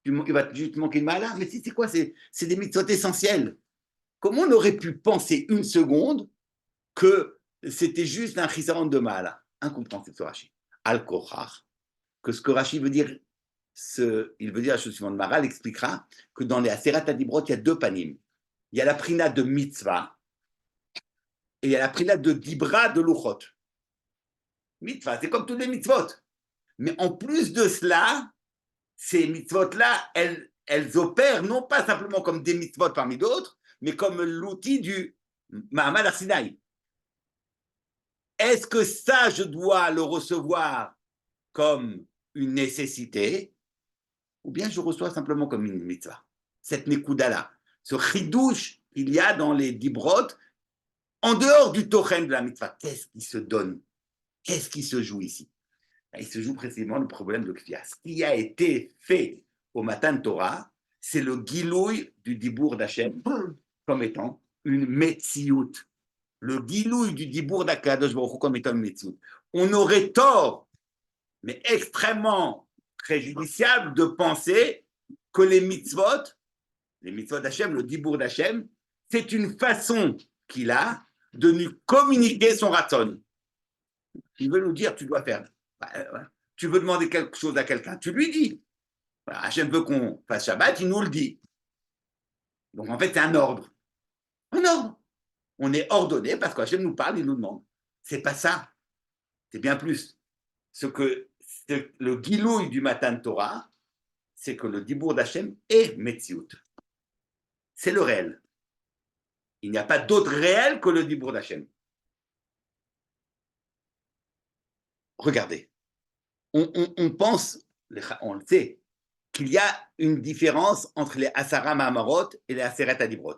Il va juste manquer de malheur. Mais c'est quoi? C'est des mitzvot essentiels. Comment on aurait pu penser une seconde que c'était juste un chisaron de mal? Incompréhensible ce Rashi. Al-Kochar. Que ce que Rashi veut dire, il veut dire la chose suivante. Maral expliquera que dans les Aseret Adibrot, il y a deux panim. Il y a la prina de mitzvah et il y a la prina de dibra de luchot. Mitzvah, c'est comme tous les mitzvot. Mais en plus de cela, ces mitzvot-là, elles opèrent non pas simplement comme des mitzvot parmi d'autres, mais comme l'outil du Mahamad Arsinaï. Est-ce que ça, je dois le recevoir comme une nécessité, ou bien je reçois simplement comme une mitzvah? Cette nekouda-là, ce chidouche qu'il y a dans les dibrot, en dehors du tochen de la mitzvah, qu'est-ce qui se donne? Qu'est-ce qui se joue ici? Il se joue précisément le problème de Kfia. Ce qui a été fait au Matan Torah, c'est le gilouï du dibour d'Hachem comme étant une metsiout. Le gilouï du dibour d'Akadosh Baruch Hu comme étant une metsiout. On aurait tort, mais extrêmement préjudiciable, de penser que les mitzvot d'Hachem, le dibour d'Hachem, c'est une façon qu'il a de nous communiquer son raton. Il veut nous dire, tu dois faire. Tu veux demander quelque chose à quelqu'un, tu lui dis. Voilà, Hachem veut qu'on fasse Shabbat, il nous le dit. Donc en fait, c'est un ordre. Un ordre. On est ordonné parce qu'Hachem nous parle, il nous demande. C'est pas ça. C'est bien plus. Le gilouï du Matan Torah, c'est que le dibour d'Hachem est Metsiout. C'est le réel. Il n'y a pas d'autre réel que le dibour d'Hachem. Regardez. On pense, on le sait, qu'il y a une différence entre les Asara Mahamarot et les Aseret Adibrot.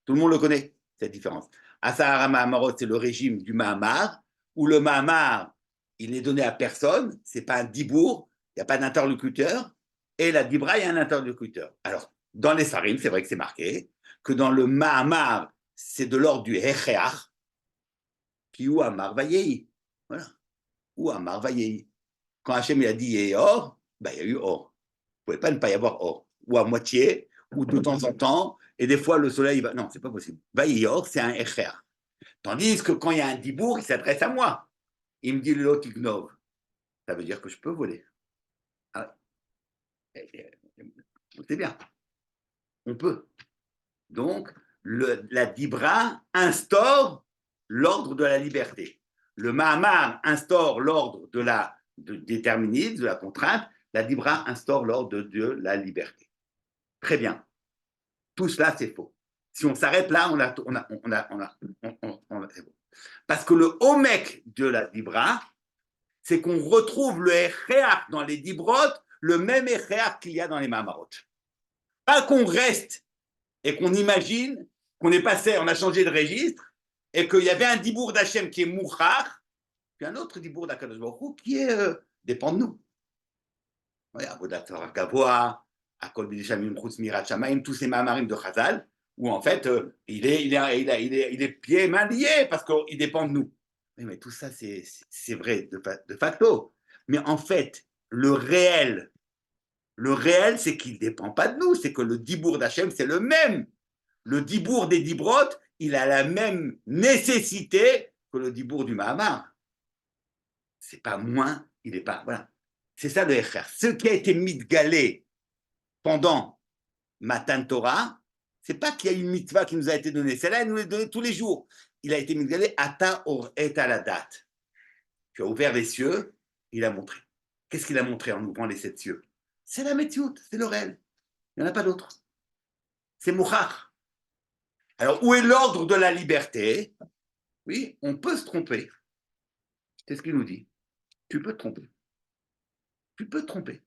Tout le monde le connaît, cette différence. Asara Mahamarot, c'est le régime du Mahamar, où le Mahamar, il n'est donné à personne, ce n'est pas un dibour, il n'y a pas d'interlocuteur, et la Dibra, il y a un interlocuteur. Alors, dans les Sarim, c'est vrai que c'est marqué, que dans le Mahamar, c'est de l'ordre du Hecheach, qui ou Amar Vayei. Voilà. Ou Amar Vayei. Quand Hachem il a dit il y a or, ben, il y a eu or. Il ne pouvait pas ne pas y avoir or. Ou à moitié, ou de temps en temps, et des fois le soleil va. Non, c'est pas possible. Vayei or, c'est un Echer. Tandis que quand il y a un dibour, il s'adresse à moi. Il me dit le Lotignov. Ça veut dire que je peux voler. Ah. C'est bien. On peut. Donc, la Dibra instaure l'ordre de la liberté. Le Mahamar instaure l'ordre de déterminisme, de la contrainte. La Dibra instaure l'ordre de la liberté. Très bien. Tout cela, c'est faux. Si on s'arrête là, c'est bon. Parce que le Homek de la Dibra, c'est qu'on retrouve le Echeach dans les Dibrot, le même Echeach qu'il y a dans les Mahamarot. Pas qu'on reste et qu'on imagine qu'on est passé, on a changé de registre, et qu'il y avait un dibour d'Hachem qui est Mouchar, puis un autre dibour d'Akadosh Baruch Hu qui dépend de nous. Avodat Torah Gavoa, Akol B'Dishamim Chutz Mirat Shamayim, tous ces Mahamarim de Chazal, où en fait, il est pieds et mains liés parce qu'il dépend de nous. Mais tout ça, c'est vrai de facto. Mais en fait, le réel, c'est qu'il ne dépend pas de nous, c'est que le dibour d'Hachem, c'est le même. Le dibour des dibrot, il a la même nécessité que le dibour du Mahamar. C'est pas moins, il n'est pas. Voilà. C'est ça le Echer. Ce qui a été mitgalé pendant Matan Torah, c'est pas qu'il y a une mitzvah qui nous a été donnée, celle-là, elle nous est donnée tous les jours. Il a été mitgalé Ata or et à la date. Tu as ouvert les cieux, il a montré. Qu'est-ce qu'il a montré en ouvrant les 7 cieux? C'est la Metiout, c'est le réel. Il n'y en a pas d'autre. C'est Mouchach. Alors, où est l'ordre de la liberté? Oui, on peut se tromper. C'est ce qu'il nous dit. Tu peux te tromper. Tu peux te tromper.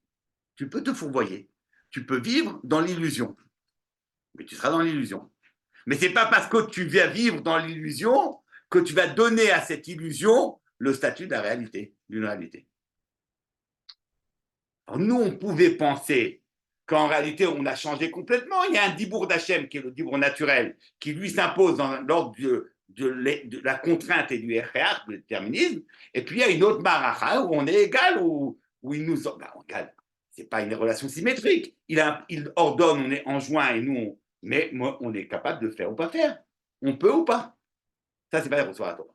Tu peux te fourvoyer. Tu peux vivre dans l'illusion. Mais tu seras dans l'illusion. Mais ce n'est pas parce que tu viens vivre dans l'illusion que tu vas donner à cette illusion le statut de la réalité, d'une réalité. Alors, nous, on pouvait penser qu'en réalité, on a changé complètement. Il y a un dibour d'Hachem, qui est le dibour naturel, qui lui s'impose dans l'ordre de la contrainte et du Echeach, du déterminisme. Et puis, il y a une autre maracha où on est égal, où où il nous regarde, c'est pas une relation symétrique. Il ordonne, on est enjoint et nous, mais moi, on est capable de faire ou pas faire. On peut ou pas. Ça, c'est pas recevoir la Torah.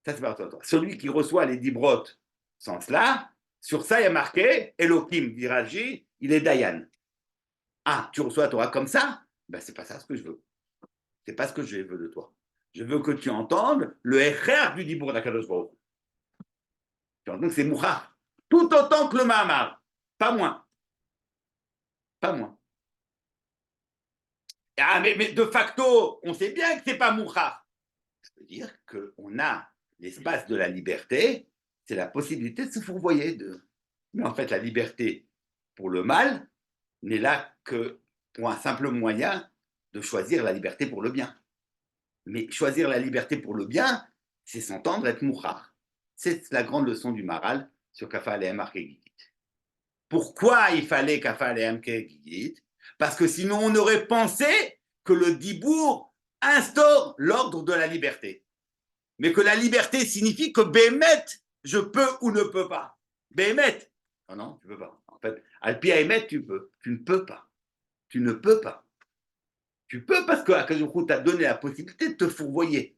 Ça, c'est pas recevoir la Torah. Celui qui reçoit les 10 brotes sans cela, sur ça, il y a marqué Elohim Viraji, il est Dayan. Ah, tu reçois la Torah comme ça? Ben, c'est pas ça ce que je veux. C'est pas ce que je veux de toi. Je veux que tu entendes le Echer du Dibour d'Akadosh Baruch. Donc, c'est Mouchar. Tout autant que le Mahamar. Pas moins. Pas moins. Ah, mais de facto, on sait bien que c'est pas Mouchar. Ça veut dire qu'on a l'espace de la liberté, c'est la possibilité de se fourvoyer. Mais en fait, la liberté pour le mal n'est là que pour un simple moyen de choisir la liberté pour le bien. Mais choisir la liberté pour le bien, c'est s'entendre être mouchar. C'est la grande leçon du Maharal sur Kafa Alehem Arke. Pourquoi il fallait Kafa Alehem Arke? Parce que sinon on aurait pensé que le Dibour instaure l'ordre de la liberté. Mais que la liberté signifie que Bémet, je peux ou ne peux pas. Bémet, non, tu ne peux pas. En fait, Alpi Aemet, tu peux. Tu ne peux pas. Tu ne peux pas. Tu peux parce que Akadosh t'a donné la possibilité de te fourvoyer.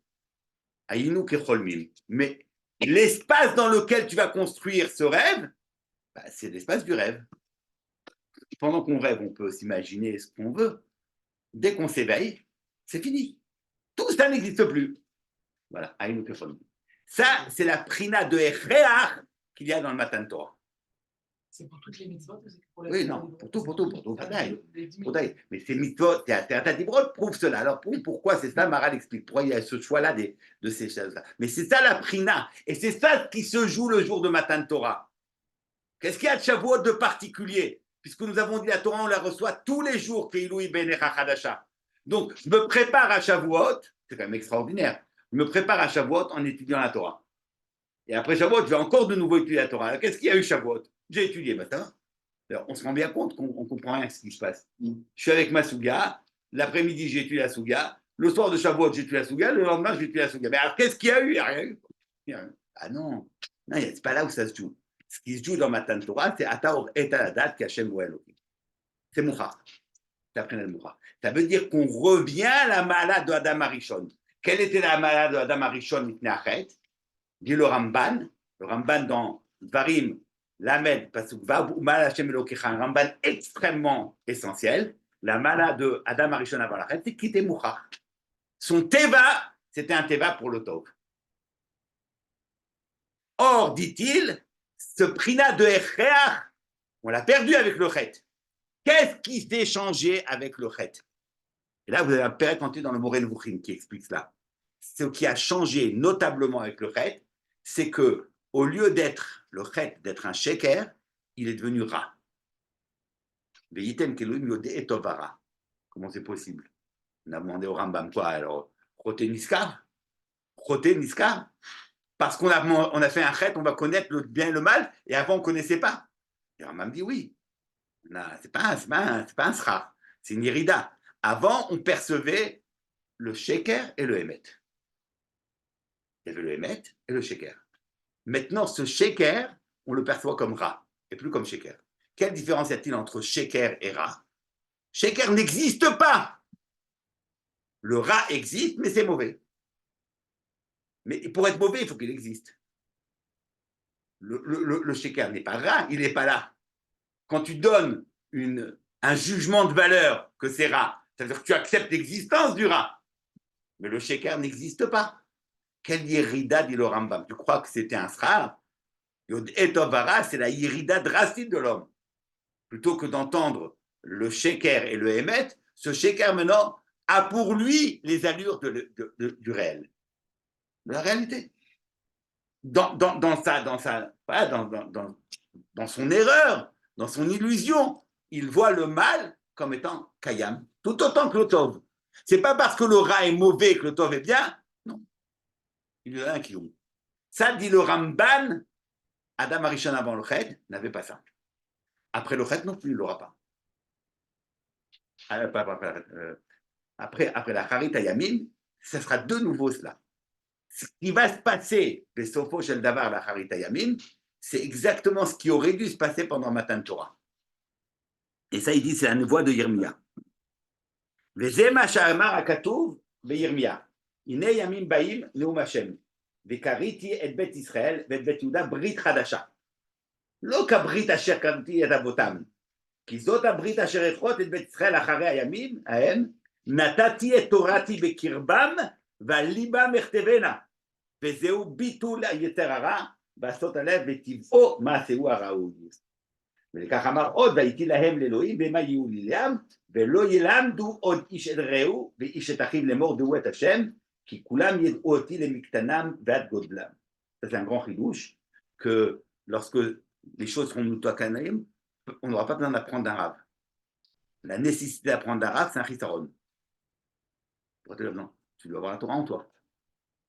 Mais l'espace dans lequel tu vas construire ce rêve, bah, c'est l'espace du rêve. Pendant qu'on rêve, on peut s'imaginer ce qu'on veut. Dès qu'on s'éveille, c'est fini. Tout ça n'existe plus. Voilà, ça, c'est la prina de Echeach qu'il y a dans le Matan Torah. C'est pour toutes les mitzvot? Oui, non, pour tout, mais ces mitzvot, Théata Dibrot prouve cela. Alors, pourquoi c'est ça, Maral explique, pourquoi il y a ce choix-là de ces choses-là. Mais c'est ça la prina, et c'est ça qui se joue le jour de Matan Torah. Qu'est-ce qu'il y a de Shavuot de particulier? Puisque nous avons dit la Torah, on la reçoit tous les jours, Keilu Ibenecha Chadasha. Donc, je me prépare à Shavuot, c'est quand même extraordinaire, je me prépare à Shavuot en étudiant la Torah. Et après Shavuot, je vais encore de nouveau étudier la Torah. Alors, qu'est-ce qu'il y a eu Shavuot? J'ai étudié, ça. Alors, on se rend bien compte qu'on ne comprend rien à ce qui se passe. Je suis avec ma Souga, l'après-midi, j'ai étudié la Souga, le soir de Shavuot, j'ai étudié la Souga, le lendemain, j'ai étudié la Souga. Mais alors, qu'est-ce qu'il y a eu? Il n'y a rien eu. Ah non, c'est pas là où ça se joue. Ce qui se joue dans Matan Torah, c'est Ataor et Aladat Kachem Goel. C'est Mouchar. C'est après le Mouchar. Ça veut dire qu'on revient à la malade de Adam Arishon. Quelle était la malade de Adam Arishon Mitnachet? Dit le Ramban dans Dvarim, Lamed, Pasuk Vav, Umal Hashem Elokecha, un Ramban extrêmement essentiel. La malade de Adam Arishon avant la fête, c'est qu'il était Mouchar. Son Teva, c'était un Teva pour le Tov. Or, dit-il, ce prina de Echeach, on l'a perdu avec le Chet. Qu'est-ce qui s'est changé avec le Chet? Et là, vous avez un père canté dans le Morel Vuchim qui explique cela. Ce qui a changé notablement avec le Chet, c'est que au lieu d'être le Chet, d'être un sheker, il est devenu Ra. Comment c'est possible? On a demandé au Rambam quoi alors? Choté Niskar? Parce qu'on a fait un Chet, on va connaître le bien et le mal, et avant on ne connaissait pas. Et Rambam dit oui. C'est pas un sra, c'est une irida. Avant, on percevait le sheker et le emet. Il y avait le emet et le sheker. Maintenant, ce sheker, on le perçoit comme ra, et plus comme sheker. Quelle différence y a-t-il entre sheker et ra? Sheker n'existe pas. Le ra existe, mais c'est mauvais. Mais pour être mauvais, il faut qu'il existe. Le sheker n'est pas ra, il n'est pas là. Quand tu donnes un jugement de valeur que c'est ra, ça veut dire que tu acceptes l'existence du ra. Mais le sheker n'existe pas. Quelle yérida, dit le Rambam? Tu crois que c'était un sra? Yod etovara, c'est la yérida drastique de l'homme. Plutôt que d'entendre le sheker et le emet, ce sheker maintenant a pour lui les allures du réel, de la réalité. Dans son erreur, dans son illusion, il voit le mal comme étant kayam, tout autant que le tov. C'est pas parce que le ra est mauvais que le tov est bien, non. Il y en a un qui oublie. Ça, dit le Ramban, Adam Arishon avant le Chet n'avait pas ça. Après le Chet non plus, il ne l'aura pas. Après la Charit Hayamim, ça sera de nouveau cela. Ce qui va se passer, Besofo Shel Davar, la Charit Hayamim, c'est exactement ce qui aurait dû se passer pendant Matan Torah. Et ça, il dit, c'est la voix de Yirmia. וזה מה שאמר הכתוב בירמיה. הנה ימים באים נאום השם, וקראתי את בית ישראל ואת בית יהודה ברית חדשה. לא כברית אשר קראתי את אבותם, כי זאת הברית אשר אכרות את בית ישראל אחרי הימים ההם, נתתי את תורתי בקרבם ועל ליבם אכתבנה, וזהו ביטול היצר הרע, ועשות הלב וטבעו מעשהו הראוי. ולכך אמר עוד, והייתי להם לאלוהים ומה יהיו לי לעם, ולא ילמדו עוד איש את רעהו ואיש את אחיו לאמור דעו את השם, כי כולם ידעו אותי למקטנם ועד גודלם. C'est un grand chidouche que lorsque les choses seront mutakanim, on n'aura pas besoin d'apprendre d'un rave. La nécessité d'apprendre d'un rave, c'est un chisaron. Non, tu dois avoir la Torah en toi.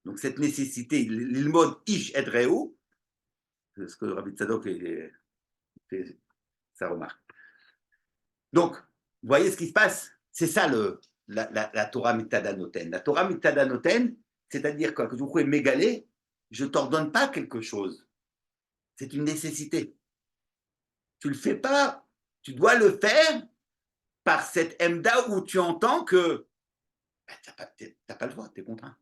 Donc cette nécessité, l'ilmod ish et reu, c'est ce que Rabbi Tzadok fait sa remarque. Donc, vous voyez ce qui se passe? C'est ça la Torah Mitadanoten. La Torah Mitadanoten, c'est-à-dire que vous pouvez m'égaler, je ne t'ordonne pas quelque chose. C'est une nécessité. Tu ne le fais pas, tu dois le faire par cette emda où tu entends que tu n'as pas le choix, tu es contraint.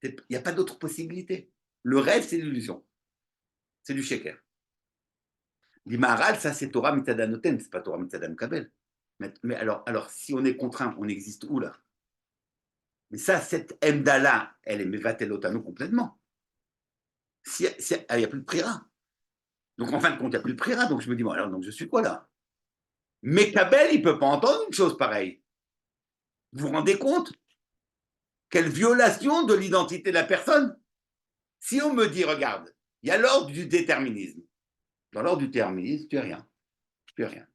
Il n'y a pas d'autre possibilité. Le rêve, c'est l'illusion. C'est du sheker. L'Imaharal, ça c'est Torah Mitadanoten, c'est pas Torah Mitadam Kabel. Mais alors, si on est contraint, on existe où là? Mais ça, cette emda-là, elle est Mevatelotano complètement. Il n'y a plus de prira. Donc en fin de compte, il n'y a plus de prira. Donc je me dis, bon, alors donc je suis quoi là? Mais Kabel, il ne peut pas entendre une chose pareille. Vous vous rendez compte? Quelle violation de l'identité de la personne. Si on me dit, regarde, il y a l'ordre du déterminisme. Dans l'ordre du déterminisme, tu n'es rien. Tu n'es rien.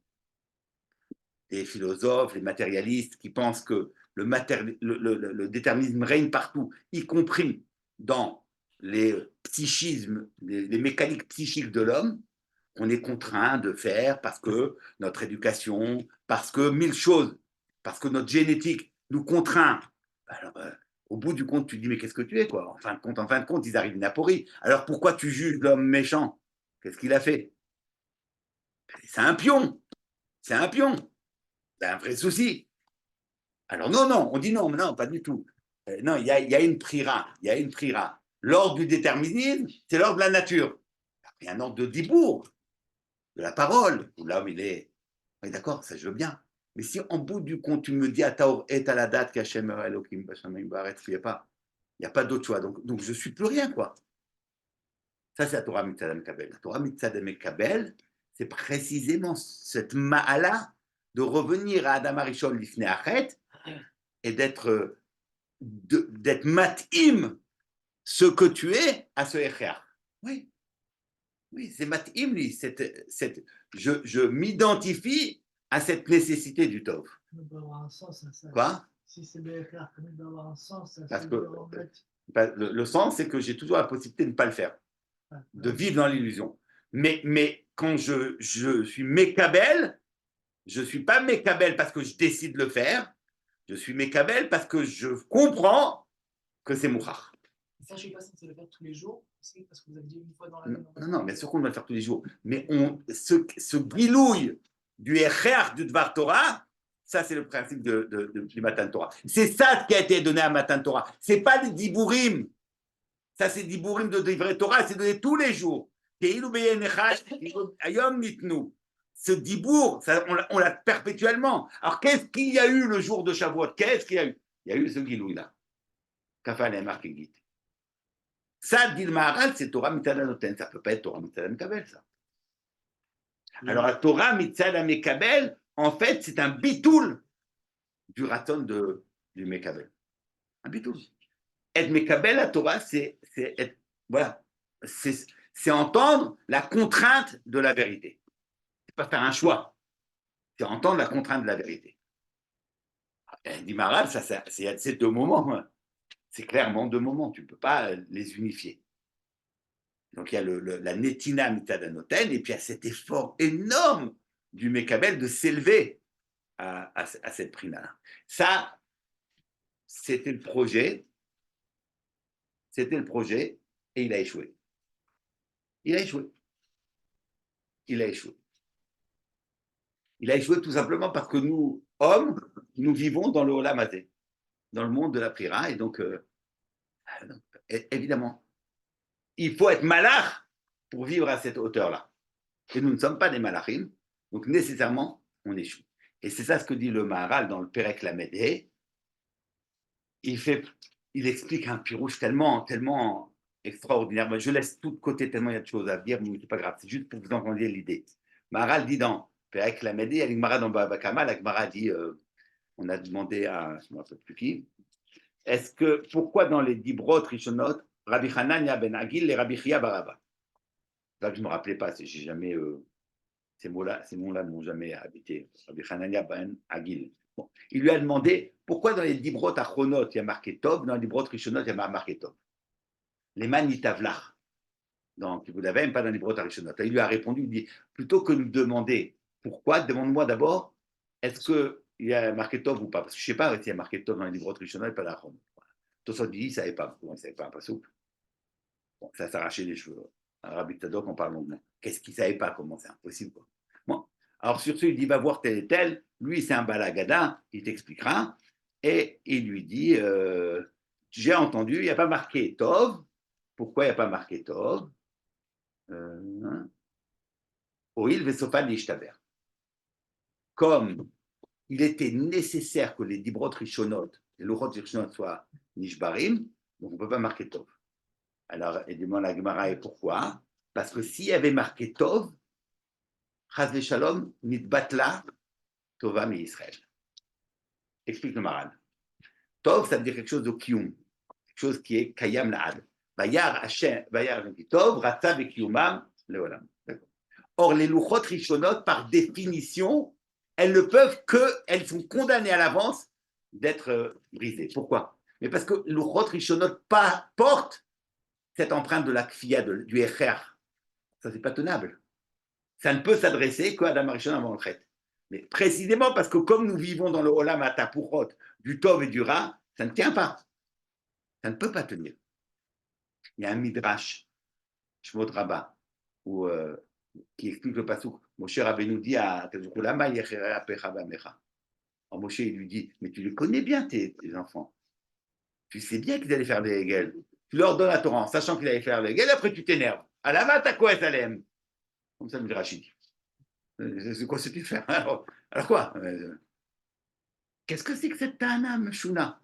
Les philosophes, les matérialistes qui pensent que le déterminisme règne partout, y compris dans les psychismes, les mécaniques psychiques de l'homme, on est contraint de faire parce que notre éducation, parce que mille choses, parce que notre génétique nous contraint. Alors, au bout du compte, tu te dis, mais qu'est-ce que tu es, quoi? En fin de compte, ils arrivent inaporis. Alors, pourquoi tu juges l'homme méchant? Qu'est-ce qu'il a fait? C'est un pion. C'est un pion. C'est un vrai souci. Alors, non, on dit non, pas du tout. Non, il y a une prira. Il y a une prira. L'ordre du déterminisme, c'est l'ordre de la nature. Il y a un ordre de dibour, de la parole, où l'homme, il est. Oui, d'accord, ça je veux bien. Mais si en bout du compte, tu me dis Ataor et à la date qu'Hachem Elohim Bashamim Baret, il n'y a pas d'autre choix. Donc je ne suis plus rien, quoi. Ça, c'est la Torah Mitzadam Kabel. La Torah Mitzadam Kabel, c'est précisément cette ma'ala de revenir à Adam Arishon Lifnei Achet et d'être mat'im ce que tu es à ce Echeach. Oui, c'est mat'im, je m'identifie à cette nécessité du Tov. Ça doit avoir un sens, ça. Quoi? Si c'est le faire, ça doit avoir un sens. Parce que le sens, c'est que j'ai toujours la possibilité de ne pas le faire, de vivre dans l'illusion. Mais quand je suis mékabel, je ne suis pas mékabel parce que je décide de le faire, je suis mékabel parce que je comprends que c'est mouchach. Ça, je ne sais pas si c'est le faire tous les jours, parce que vous avez dit une fois dans la Non, bien sûr qu'on doit le faire tous les jours. Mais ce guilouille du Echeach du Dvar Torah, ça c'est le principe du Matan Torah. C'est ça qui a été donné à Matan Torah. Ce n'est pas des dibourim. Ça c'est dibourim de Divrei Torah, c'est donné tous les jours. Ce dibour, on l'a perpétuellement. Alors qu'est-ce qu'il y a eu le jour de Shavuot? Qu'est-ce qu'il y a eu? Il y a eu ce guilouille-là. Kafal et marqué. Ça, dit le Maharal, c'est Torah Mitadanoten. Ça ne peut pas être Torah Mitzadan Kabel, ça. Alors, la Torah Mitzadan Kabel, en fait, c'est un bitoul du raton du Mekabel. Un bitoul. Et Mekabel, la Torah, c'est entendre la contrainte de la vérité. C'est pas faire un choix. C'est entendre la contrainte de la vérité. Dit Maharal, c'est ces deux moments. C'est clairement deux moments, tu ne peux pas les unifier. Donc il y a la netina mitadanoten, et puis il y a cet effort énorme du Mekabel de s'élever à cette prima-là. Ça, c'était le projet, et il a échoué. Il a échoué. Il a échoué. Il a échoué tout simplement parce que nous, hommes, nous vivons dans le Olam Hazé, dans le monde de la Prira. Et donc, évidemment, il faut être malach pour vivre à cette hauteur-là. Et nous ne sommes pas des malachim, donc nécessairement, on échoue. Et c'est ça ce que dit le Maharal dans le Perek Lamed. Il explique un pirouche tellement extraordinaire. Je laisse tout de côté tellement il y a de choses à dire, mais ce n'est pas grave, c'est juste pour que vous entendiez l'idée. Maharal dit dans Perek Lamed, il y a l'Igmara dans Baba Kama, l'Igmara dit, on a demandé à, je ne me rappelle plus qui, pourquoi dans les Dibrot Rishonot, Rabbi Hanania ben Agil et Rabbi Chia Baraba? Ça, je ne me rappelais pas, j'ai jamais, ces mots-là ne m'ont jamais habité. Rabbi Hanania ben Agil. Bon. Il lui a demandé pourquoi dans les Dibrot Achronot il y a marqué Tov, dans les Dibrot Rishonot il y a marqué Tov. Les Manitavlach. Donc, vous l'avez même pas dans les Dibrot Rishonot. Il lui a répondu, il dit, plutôt que de me demander pourquoi, demande-moi d'abord, est-ce qu'il y a marqué Tov ou pas? Parce que je ne sais pas s'il y a marqué Tov dans les Dibrot Rishonot et pas dans l'Achronot. Tosot dit, il ne savait pas. Pourquoi il ne savait pas? Un souple. Bon, ça s'arrachait les cheveux. Rabbi Tzadok en parle longuement. Qu'est-ce qu'il ne savait pas? Comment c'est impossible, quoi. Bon. Alors sur ce, il dit, va voir tel et tel. Lui, c'est un balagada, il t'expliquera. Et il lui dit, j'ai entendu, il n'y a pas marqué Tov. Pourquoi il n'y a pas marqué Tov? Oil Vesofan Ishtaber. Comme il était nécessaire que les Dibrot Rishonot, les Luchot Rishonot soient Nishbarim, donc on ne peut pas marquer Tov. Alors, il demande à Gemara, et pourquoi? Parce que s'il y avait marqué Tov, Chaz Shalom, Nitbatla, Tova mi Israël. Explique le Maran. Tov, ça veut dire quelque chose de kiyum, quelque chose qui est kayam la'ad. Bayar Hashem, Bayar Tov, Ratza vekiyumam leolam. Or, les Luchot Rishonot, par définition, elles ne peuvent qu'elles sont condamnées à l'avance d'être brisées. Pourquoi? Mais parce que Luchot Rishonot portent cette empreinte de la kfiya, du echer. Ça, c'est pas tenable. Ça ne peut s'adresser qu'à Adam Arishon avant le traite. Mais précisément parce que comme nous vivons dans le Olam Atapurot, du Tov et du Ra, ça ne tient pas. Ça ne peut pas tenir. Il y a un midrash, Shmot Rabbah, qui explique le pasuk. Moshe Rabbeinu dit à Lama Yechere Apecha Bamecha. Alors Moshe, il lui dit, mais tu les connais bien, tes enfants. Tu sais bien qu'ils allaient faire des Hegel. Tu leur donnes la Torah en sachant qu'ils allaient faire des Hegel, après tu t'énerves. Alama Takoet Alem. Comme ça, le Midrash dit. C'est quoi ce que tu fais? Alors quoi? Qu'est-ce que c'est que cette Tana, Meshuna?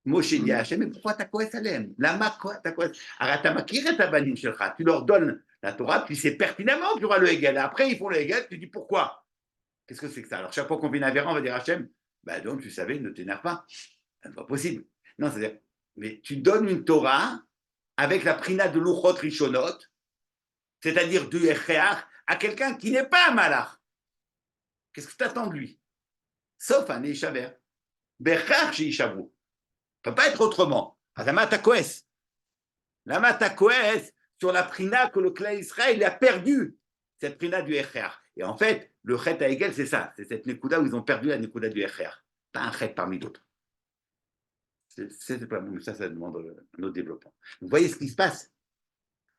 Moshe dit à Hachem, mais pourquoi Takoet Alem? Lama Takoet. Aratamakir Tabanim Shelcha. Tu leur donnes la Torah, puis c'est pertinemment qu'il y aura le Hegel. Après, ils font le Hegel, tu dis pourquoi? Qu'est-ce que c'est que ça? Alors, chaque fois qu'on vient un Avéran, on va dire à Hachem, bah donc, tu savais, ne t'énerve pas. C'est pas possible. Non, c'est-à-dire, mais tu donnes une Torah avec la prina de Luchot Rishonot, c'est-à-dire du Echeach, à quelqu'un qui n'est pas un malach. Qu'est-ce que tu attends de lui? Sauf un Eishaver. Bechach chez Ishavrou. Ça ne peut pas être autrement. Lama Takoes. Lama Takoes, sur la prina que le clan Israël a perdu, cette prina du Echeach. Et en fait, le Chet à Hegel, c'est ça. C'est cette Nekuda où ils ont perdu la Nekuda du Echeach. Pas un Chet parmi d'autres. C'est pas bon, ça demande un autre développement. Vous voyez ce qui se passe.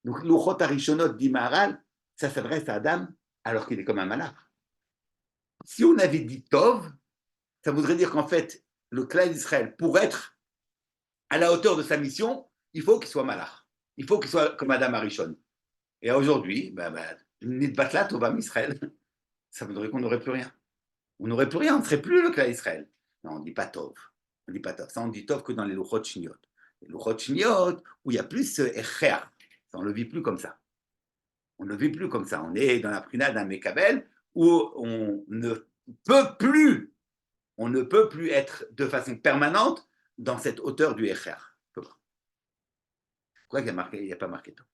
Donc, Luchot Arishonot dit Maharal, ça s'adresse à Adam alors qu'il est comme un malach. Si on avait dit Tov, ça voudrait dire qu'en fait, le clan d'Israël, pour être à la hauteur de sa mission, il faut qu'il soit malach. Il faut qu'il soit comme Adam Arishon. Et aujourd'hui, Nitbatla Tova Israël, ça voudrait qu'on n'aurait plus rien. On n'aurait plus rien, on ne serait plus le clan d'Israël. Non, on ne dit pas Tov. On dit pas Tov. Ça, on dit Tov que dans les Luchot Shniot. Les Luchot Shniot, où il y a plus ce Echer. On ne le vit plus comme ça. On ne le vit plus comme ça. On est dans la prina d'un Mekabel où on ne peut plus être de façon permanente dans cette hauteur du Echer. Pourquoi il n'y a pas marqué Tov?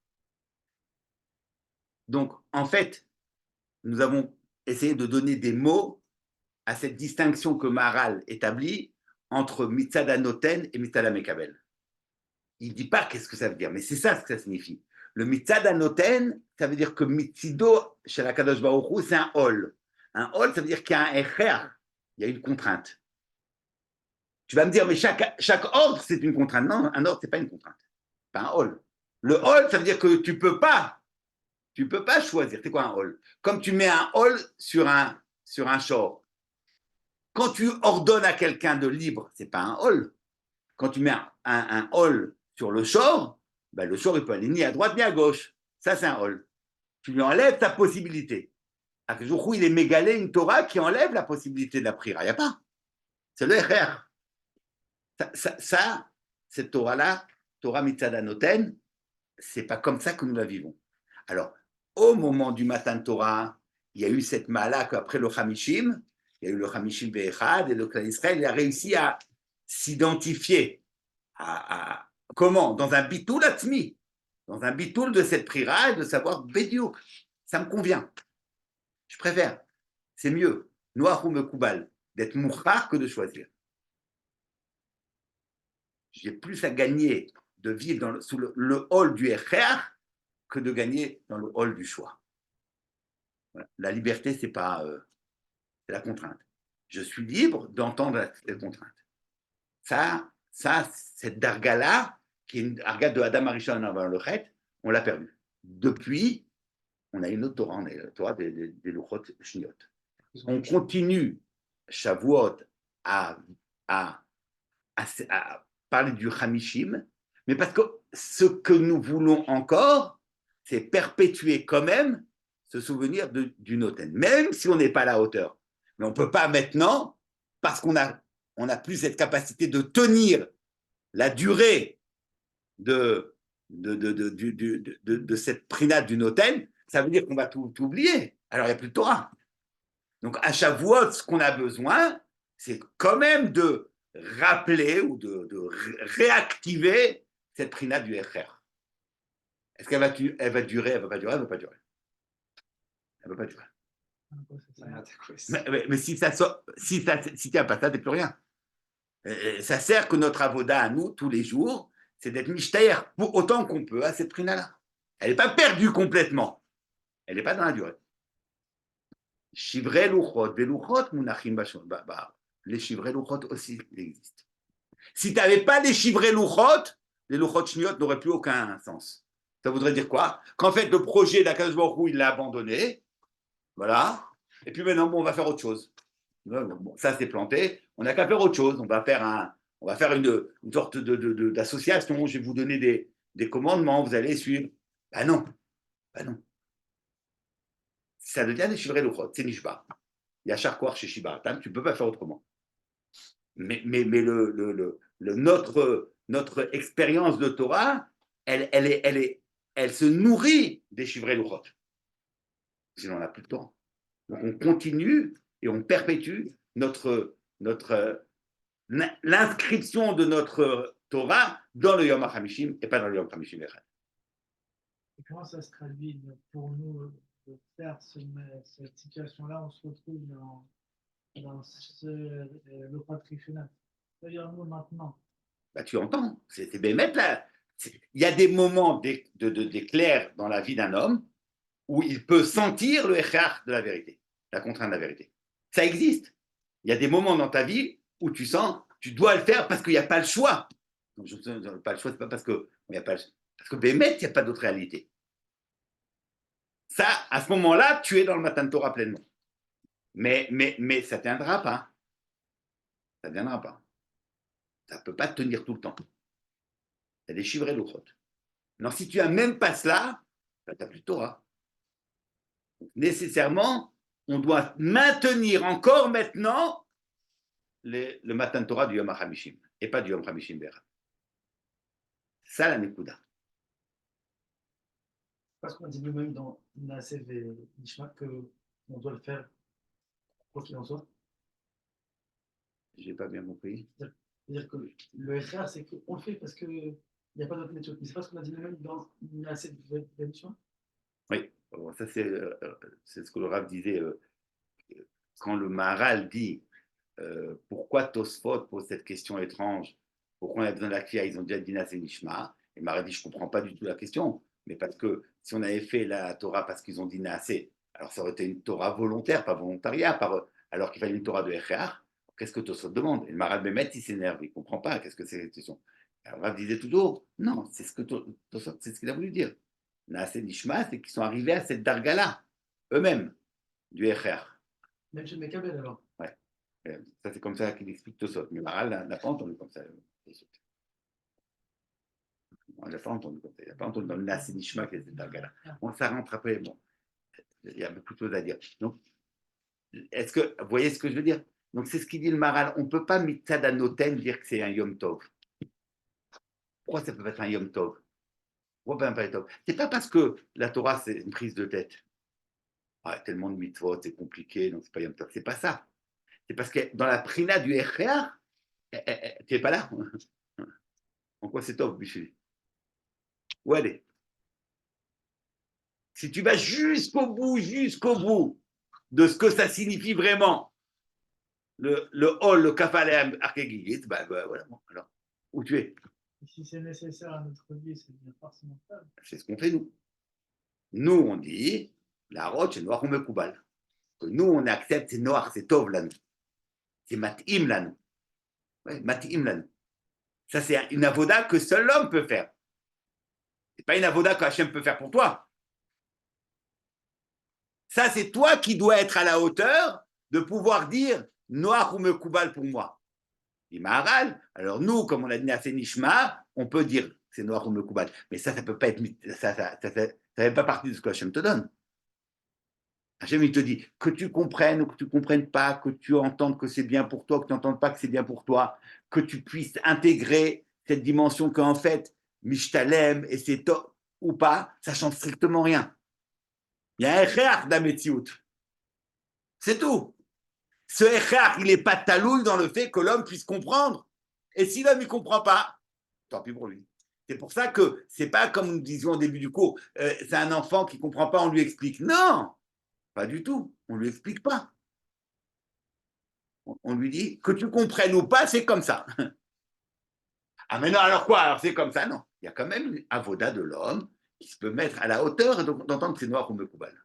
Donc, en fait, nous avons essayé de donner des mots à cette distinction que Maharal établit entre Mitzad Noten et Mitzad Mekabel. Il ne dit pas qu'est-ce que ça veut dire, mais c'est ça ce que ça signifie. Le Mitzad Noten, ça veut dire que Mitzido, chez la Kadosh Baruch Hu, c'est un hol. Un hol, ça veut dire qu'il y a un Echer, il y a une contrainte. Tu vas me dire, mais chaque ordre, c'est une contrainte. Non, un ordre, ce n'est pas une contrainte. Pas un hol. Le hol, ça veut dire que tu ne peux pas Tu ne peux pas choisir. C'est quoi un hall? Comme tu mets un hall sur un shore. Quand tu ordonnes à quelqu'un de libre, ce n'est pas un hall. Quand tu mets un hall sur le shore, ben le shore, il peut aller ni à droite ni à gauche. Ça, c'est un hall. Tu lui enlèves ta possibilité. À quel jour où il est mégalé une Torah qui enlève la possibilité de la prière? Il n'y a pas. C'est le RR. Ça, cette Torah-là, Torah Mitzvah Noten, c'est pas comme ça que nous la vivons. Alors, au moment du matin de Torah, il y a eu cette mala qu'après le Hamishim, il y a eu le Hamishim Be'echad et le clan Israël, il a réussi à s'identifier. Comment? Dans un bitoul atzmi, dans un bitoul de cette prière et de savoir Bédiouk, ça me convient. Je préfère. C'est mieux. Noach ou Mekoubal, d'être mouchar que de choisir. J'ai plus à gagner de vivre sous le hall du Echer que de gagner dans le hall du choix. Voilà. La liberté, c'est pas c'est la contrainte. Je suis libre d'entendre la contrainte. Ça, cette darga-là, qui est une darga de Adam Arishon avant le Chet, on l'a perdu. Depuis, on a une autre Torah, on a la Torah des Luchot Shniot. On continue, Shavuot, à parler du Hamishim, mais parce que ce que nous voulons encore, c'est perpétuer quand même ce souvenir du Noten, même si on n'est pas à la hauteur. Mais on ne peut pas maintenant, parce qu'on a plus cette capacité de tenir la durée de cette prinade du Noten, ça veut dire qu'on va tout oublier. Alors il n'y a plus de Torah. Donc à Shavuot, ce qu'on a besoin, c'est quand même de rappeler ou de réactiver cette prinade du Echer. Est-ce qu'elle va durer? Elle va durer? Elle ne va pas durer? Elle ne va pas durer. Elle ne va pas durer. Mais si tu n'as pas ça, tu n'es plus rien. Ça sert que notre avoda à nous, tous les jours, c'est d'être mishtayer autant qu'on peut à cette prina-là. Elle n'est pas perdue complètement. Elle n'est pas dans la durée. Shivrei luchot, veluchot munachim bashon. Les shivrei luchot aussi existent. Si tu n'avais pas les shivrei luchot, les luchot shniot n'auraient plus aucun sens. Ça voudrait dire quoi? Qu'en fait, le projet d'Akadosh Baruch Hu, il l'a abandonné. Voilà. Et puis maintenant, on va faire autre chose. Bon, ça, c'est planté. On n'a qu'à faire autre chose. On va faire une sorte d'association. Je vais vous donner des commandements. Vous allez suivre. Ben non. Ça devient des shivrei luchot. C'est nishba. Il y a Charkoir chez Shiba. Tu ne peux pas faire autrement. Mais notre expérience de Torah, elle se nourrit des shivrei luchot. Sinon, on n'a plus de temps. Donc, on continue et on perpétue l'inscription de notre Torah dans le Yom HaChamishim et pas dans le Yom HaChamishim Echad. Et comment ça se traduit pour nous de faire cette situation-là? On se retrouve dans le patriciat. C'est-à-dire nous maintenant. Bah, tu entends, c'est bémet là. Il y a des moments d'éclair dans la vie d'un homme où il peut sentir le écart de la vérité, la contrainte de la vérité. Ça existe. Il y a des moments dans ta vie où tu sens, tu dois le faire parce qu'il n'y a pas le choix. Donc, pas le choix, c'est pas parce que il n'y a pas parce que bémet, il n'y a pas d'autre réalité. Ça, à ce moment-là, tu es dans le matin de Torah pleinement. Mais ça ne tiendra pas. Ça ne viendra pas. Ça ne peut pas tenir tout le temps. Tu as des shivrei luchot. Non, si tu n'as même pas cela, ben, tu n'as plus de Torah. Donc, nécessairement, on doit maintenir encore maintenant le matin de Torah du Yom HaChamishim et pas du Yom HaChamishim Be'echad. Ça, la Nekuda. Parce qu'on dit nous-mêmes dans Naaseh et Nishma qu'on doit le faire quoi qu'il en soit. Je n'ai pas bien compris. C'est-à-dire que le FR, c'est qu'on le fait parce qu'il n'y a pas d'autre méthode. Mais c'est pas ce qu'on a dit nous-mêmes dans Naaseh et Nishma. Oui, bon, ça c'est ce que le Rav disait quand le Maharal dit pourquoi Tosfot pose cette question étrange, pourquoi on a besoin de la Kriya, ils ont déjà dit Naaseh et Nishma. Et Maharal dit je ne comprends pas du tout la question. Mais parce que si on avait fait la Torah parce qu'ils ont dit Naaseh, alors ça aurait été une Torah volontaire, pas volontariat, alors qu'il fallait une Torah de Echeach. Qu'est-ce que Tosfot demande? Et le Maharal Bémet, il s'énerve, il ne comprend pas. Qu'est-ce que c'est cette question? Alors Rav disait toujours, non, c'est ce que Tosfot, c'est ce qu'il a voulu dire. Naaseh Nishma, c'est qu'ils sont arrivés à cette darga-là, eux-mêmes, du Echer. Même chez Mekabel alors. Ça, c'est comme ça qu'il explique Tosot. Mais Maral n'a pas entendu comme ça. On n'a pas entendu comme ça. Il n'a pas entendu dans le Naaseh Nishma qu'il y a cette darga-là. On ça rentre après. Bon, il y a beaucoup de choses à dire. Donc, est-ce que vous voyez ce que je veux dire? Donc, c'est ce qu'il dit le Maral. On ne peut pas mitzad anoten dire que c'est un Yom Tov. Pourquoi ça peut être un Yom Tov? Pourquoi pas un Tov? C'est pas parce que la Torah, c'est une prise de tête. Ah, tellement de mitzvot, c'est compliqué, donc c'est pas Yom Tov. C'est pas ça. C'est parce que dans la prina du Echer, tu n'es pas là. En quoi c'est Tov, Bichri? Où elle est? Si tu vas jusqu'au bout de ce que ça signifie vraiment, le hol, le kafalem, arkegigit, bah voilà. Bon, alors, où tu es? Et si c'est nécessaire à notre vie, c'est bien forcément ça. C'est ce qu'on fait, nous. Nous, on dit, la roche, c'est noir, on me coubale. Nous, on accepte, c'est noir, c'est tov, là, nous. C'est mat'im, là, nous. Ouais, mat'im, là, nous. Ça, c'est une avoda que seul l'homme peut faire. C'est pas une avoda que Hachem peut faire pour toi. Ça, c'est toi qui dois être à la hauteur de pouvoir dire noir ou me coubale pour moi. Il Maharal. Alors nous, comme on a dit à Nishma, on peut dire c'est noir ou me coubale. Mais ça peut pas être, ça fait pas partie de ce que Hachem te donne. Hachem, il te dit que tu comprennes ou que tu ne comprennes pas, que tu entendes que c'est bien pour toi, que tu n'entendes pas que c'est bien pour toi, que tu puisses intégrer cette dimension qu'en fait, Mishtalem et c'est top ou pas, ça ne change strictement rien. Il y a un échéach d'Ametsiout. C'est tout. Ce échéach, il n'est pas talouille dans le fait que l'homme puisse comprendre. Et si l'homme ne comprend pas, tant pis pour lui. C'est pour ça que ce n'est pas comme nous disions au début du cours, c'est un enfant qui ne comprend pas, on lui explique. Non, pas du tout. On ne lui explique pas. On lui dit que tu comprennes ou pas, c'est comme ça. Ah, mais non, alors quoi? Alors c'est comme ça? Non. Il y a quand même une avoda de l'homme qui se peut mettre à la hauteur d'entendre que c'est noir ou mekoubal.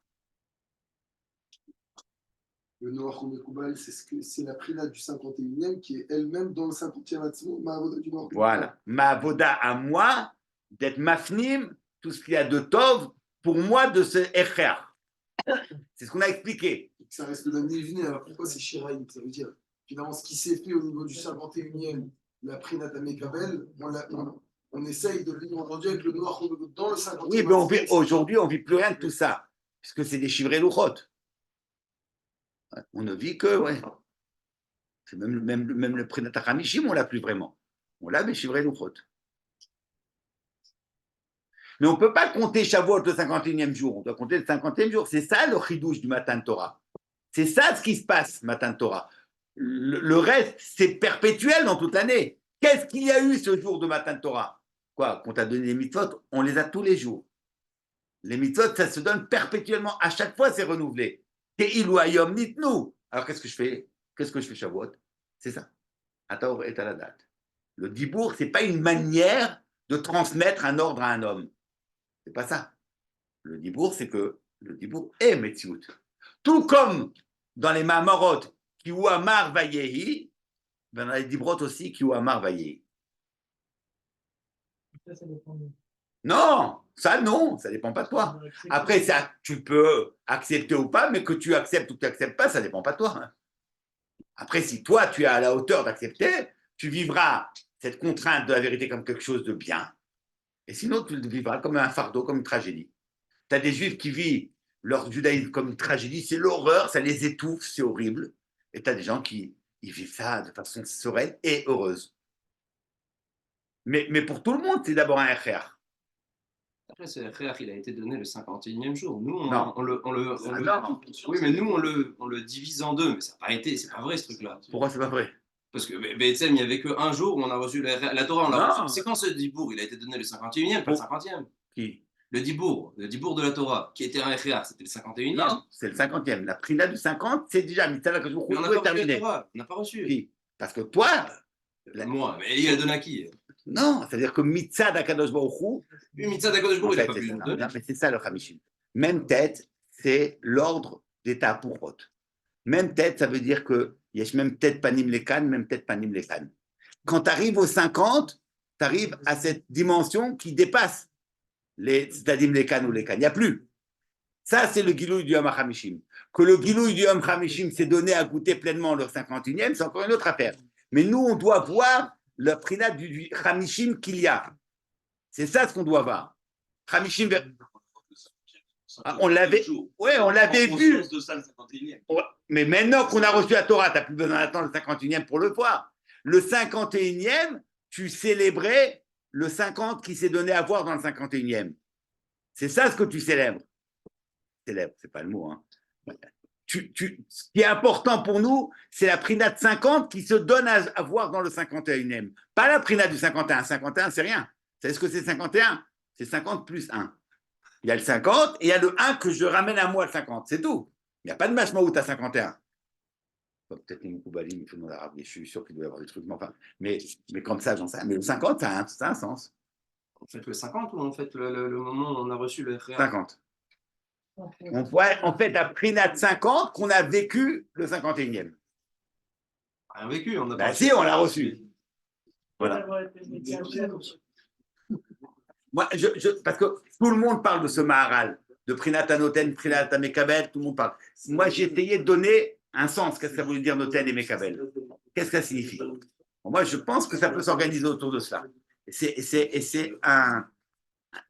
Le Noach Mekoubal, c'est la prina du 51e qui est elle-même dans le 50e Atzmo, Ma'avoda du Noach. Voilà. Ma avoda à moi, d'être mafnim, tout ce qu'il y a de tov, pour moi, de ce echer. C'est ce qu'on a expliqué. Ça reste le même Nivni, alors pourquoi c'est Shiraïm? Ça veut dire, finalement, ce qui s'est fait au niveau du 51e, la prina d'Amekabel, on essaye de le vivre aujourd'hui avec le Noach dans le 50e. Oui, mais aujourd'hui, on ne vit plus rien de tout ça, puisque c'est des chivrés louchot. On ne vit que, ouais. C'est même le Prinat HaChamishim, on ne l'a plus vraiment. On l'a, mais chivré louchot. Mais on ne peut pas compter Shavuot le 51e jour, on doit compter le 50e jour. C'est ça le chidouche du Matan Torah. C'est ça ce qui se passe, Matan Torah. Le reste, c'est perpétuel dans toute l'année. Qu'est-ce qu'il y a eu ce jour de Matan Torah? Quoi? Qu'on t'a donné les mitzvot, on les a tous les jours. Les mitzvot, ça se donne perpétuellement. À chaque fois, c'est renouvelé. Te'ilu hayom nitnu. Alors, qu'est-ce que je fais? Qu'est-ce que je fais Shavuot? C'est ça. Ataor et à la date. Le dibour, ce n'est pas une manière de transmettre un ordre à un homme. C'est pas ça. Le dibour, c'est que le dibour est Metsiout. Tout comme dans les Mahamorot, qui ou Amar Vayehi, dans les dibrot aussi, qui ou Amar Vayehi. Ça dépend de... Non, ça dépend pas de toi. Après, ça, tu peux accepter ou pas, mais que tu acceptes ou que tu n'acceptes pas, ça dépend pas de toi. Après, si toi, tu es à la hauteur d'accepter, tu vivras cette contrainte de la vérité comme quelque chose de bien. Et sinon, tu le vivras comme un fardeau, comme une tragédie. Tu as des juifs qui vivent leur judaïsme comme une tragédie, c'est l'horreur, ça les étouffe, c'est horrible. Et tu as des gens qui vivent ça de façon sereine et heureuse. Mais pour tout le monde, c'est d'abord un echer. Après, ce echer, il a été donné le 51e jour. Nous, Non. non. Oui, mais nous, on le divise en deux. Mais ça n'a pas été, c'est pas vrai ce truc-là. Pourquoi c'est pas vrai? Parce que B'Etzem, il n'y avait qu'un jour où on a reçu la Torah, on l'a Non. reçu. C'est quand ce dibour? Il a été donné le 51e, pas le 50e. Qui? Le dibour de la Torah, qui était un echer, c'était le 51e. Non, c'est le 50e. La prina du 50, c'est déjà Mitzvah que je vous Mais on n'a est pas reçu la terminé. Torah, on n'a pas reçu. Qui? Parce que toi, Moi, mais il a donné à qui? non, c'est-à-dire que Mitzvah d'Akadosh Baruch Hu, Lui, Mitzvah d'Akadosh Baruch Hu, il n'a pas pu nous donner. non, mais c'est ça le Hamishim. Même tête, c'est l'ordre des Ta'apurot. Même tête, ça veut dire que Yesh même tête panim lekan, même tête panim lekan. Quand tu arrives aux 50, tu arrives à cette dimension qui dépasse. les Tzadim Lekan ou Lekan. Il n'y a plus. Ça, c'est le Gilouï du Yom HaChamishim. Que le Gilouï du Yom HaChamishim s'est donné à goûter pleinement le 51e, c'est encore une autre affaire. Mais nous, on doit voir le prinat du Hamishim qu'il y a. C'est ça ce qu'on doit voir. Hamishim, on l'avait, ouais, on l'avait vu. De ça, le 51e. Ouais, mais maintenant qu'on a reçu la Torah, tu n'as plus besoin d'attendre le 51e pour le voir. Le 51e, tu célébrais le 50 qui s'est donné à voir dans le 51e. C'est ça ce que tu célèbres. Célèbre, c'est pas le mot. Hein. Ce qui est important pour nous, c'est la prina de 50 qui se donne à voir dans le 51e. Pas la prina du 51. 51, c'est rien. Vous savez ce que c'est 51? C'est 50 plus 1. Il y a le 50 et il y a le 1 que je ramène à moi, le 50. C'est tout. Il n'y a pas de mashmaout à 51. Peut-être les Moukoubalim, il faut dans l'arabe, je suis sûr qu'il doit y avoir des trucs. Mais comme ça, j'en sais. Mais le 50, ça a un sens. On fait le 50 ou on fait le moment où on a reçu le FRA? 50. On fait la prina de 50 qu'on a vécu le 51e. Rien vécu, on a Ben pas si, on l'a reçu. Voilà. Moi, parce que tout le monde parle de ce Maharal, de Prinat Noten, Prinat Mekabel, tout le monde parle. Moi, j'ai essayé de donner un sens. Qu'est-ce que ça veut dire Noten et Mekabel? Qu'est-ce que ça signifie? Bon, moi, je pense que ça peut s'organiser autour de cela. Et c'est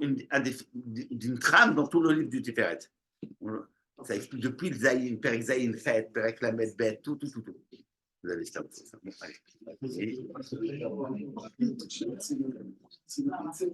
d'une trame dans tout le livre du Tiferet. Ça explique depuis le Zayin, Perek Zayin, Chet, Perek Lamed Bet, tout. Vous avez ça. Bon, allez.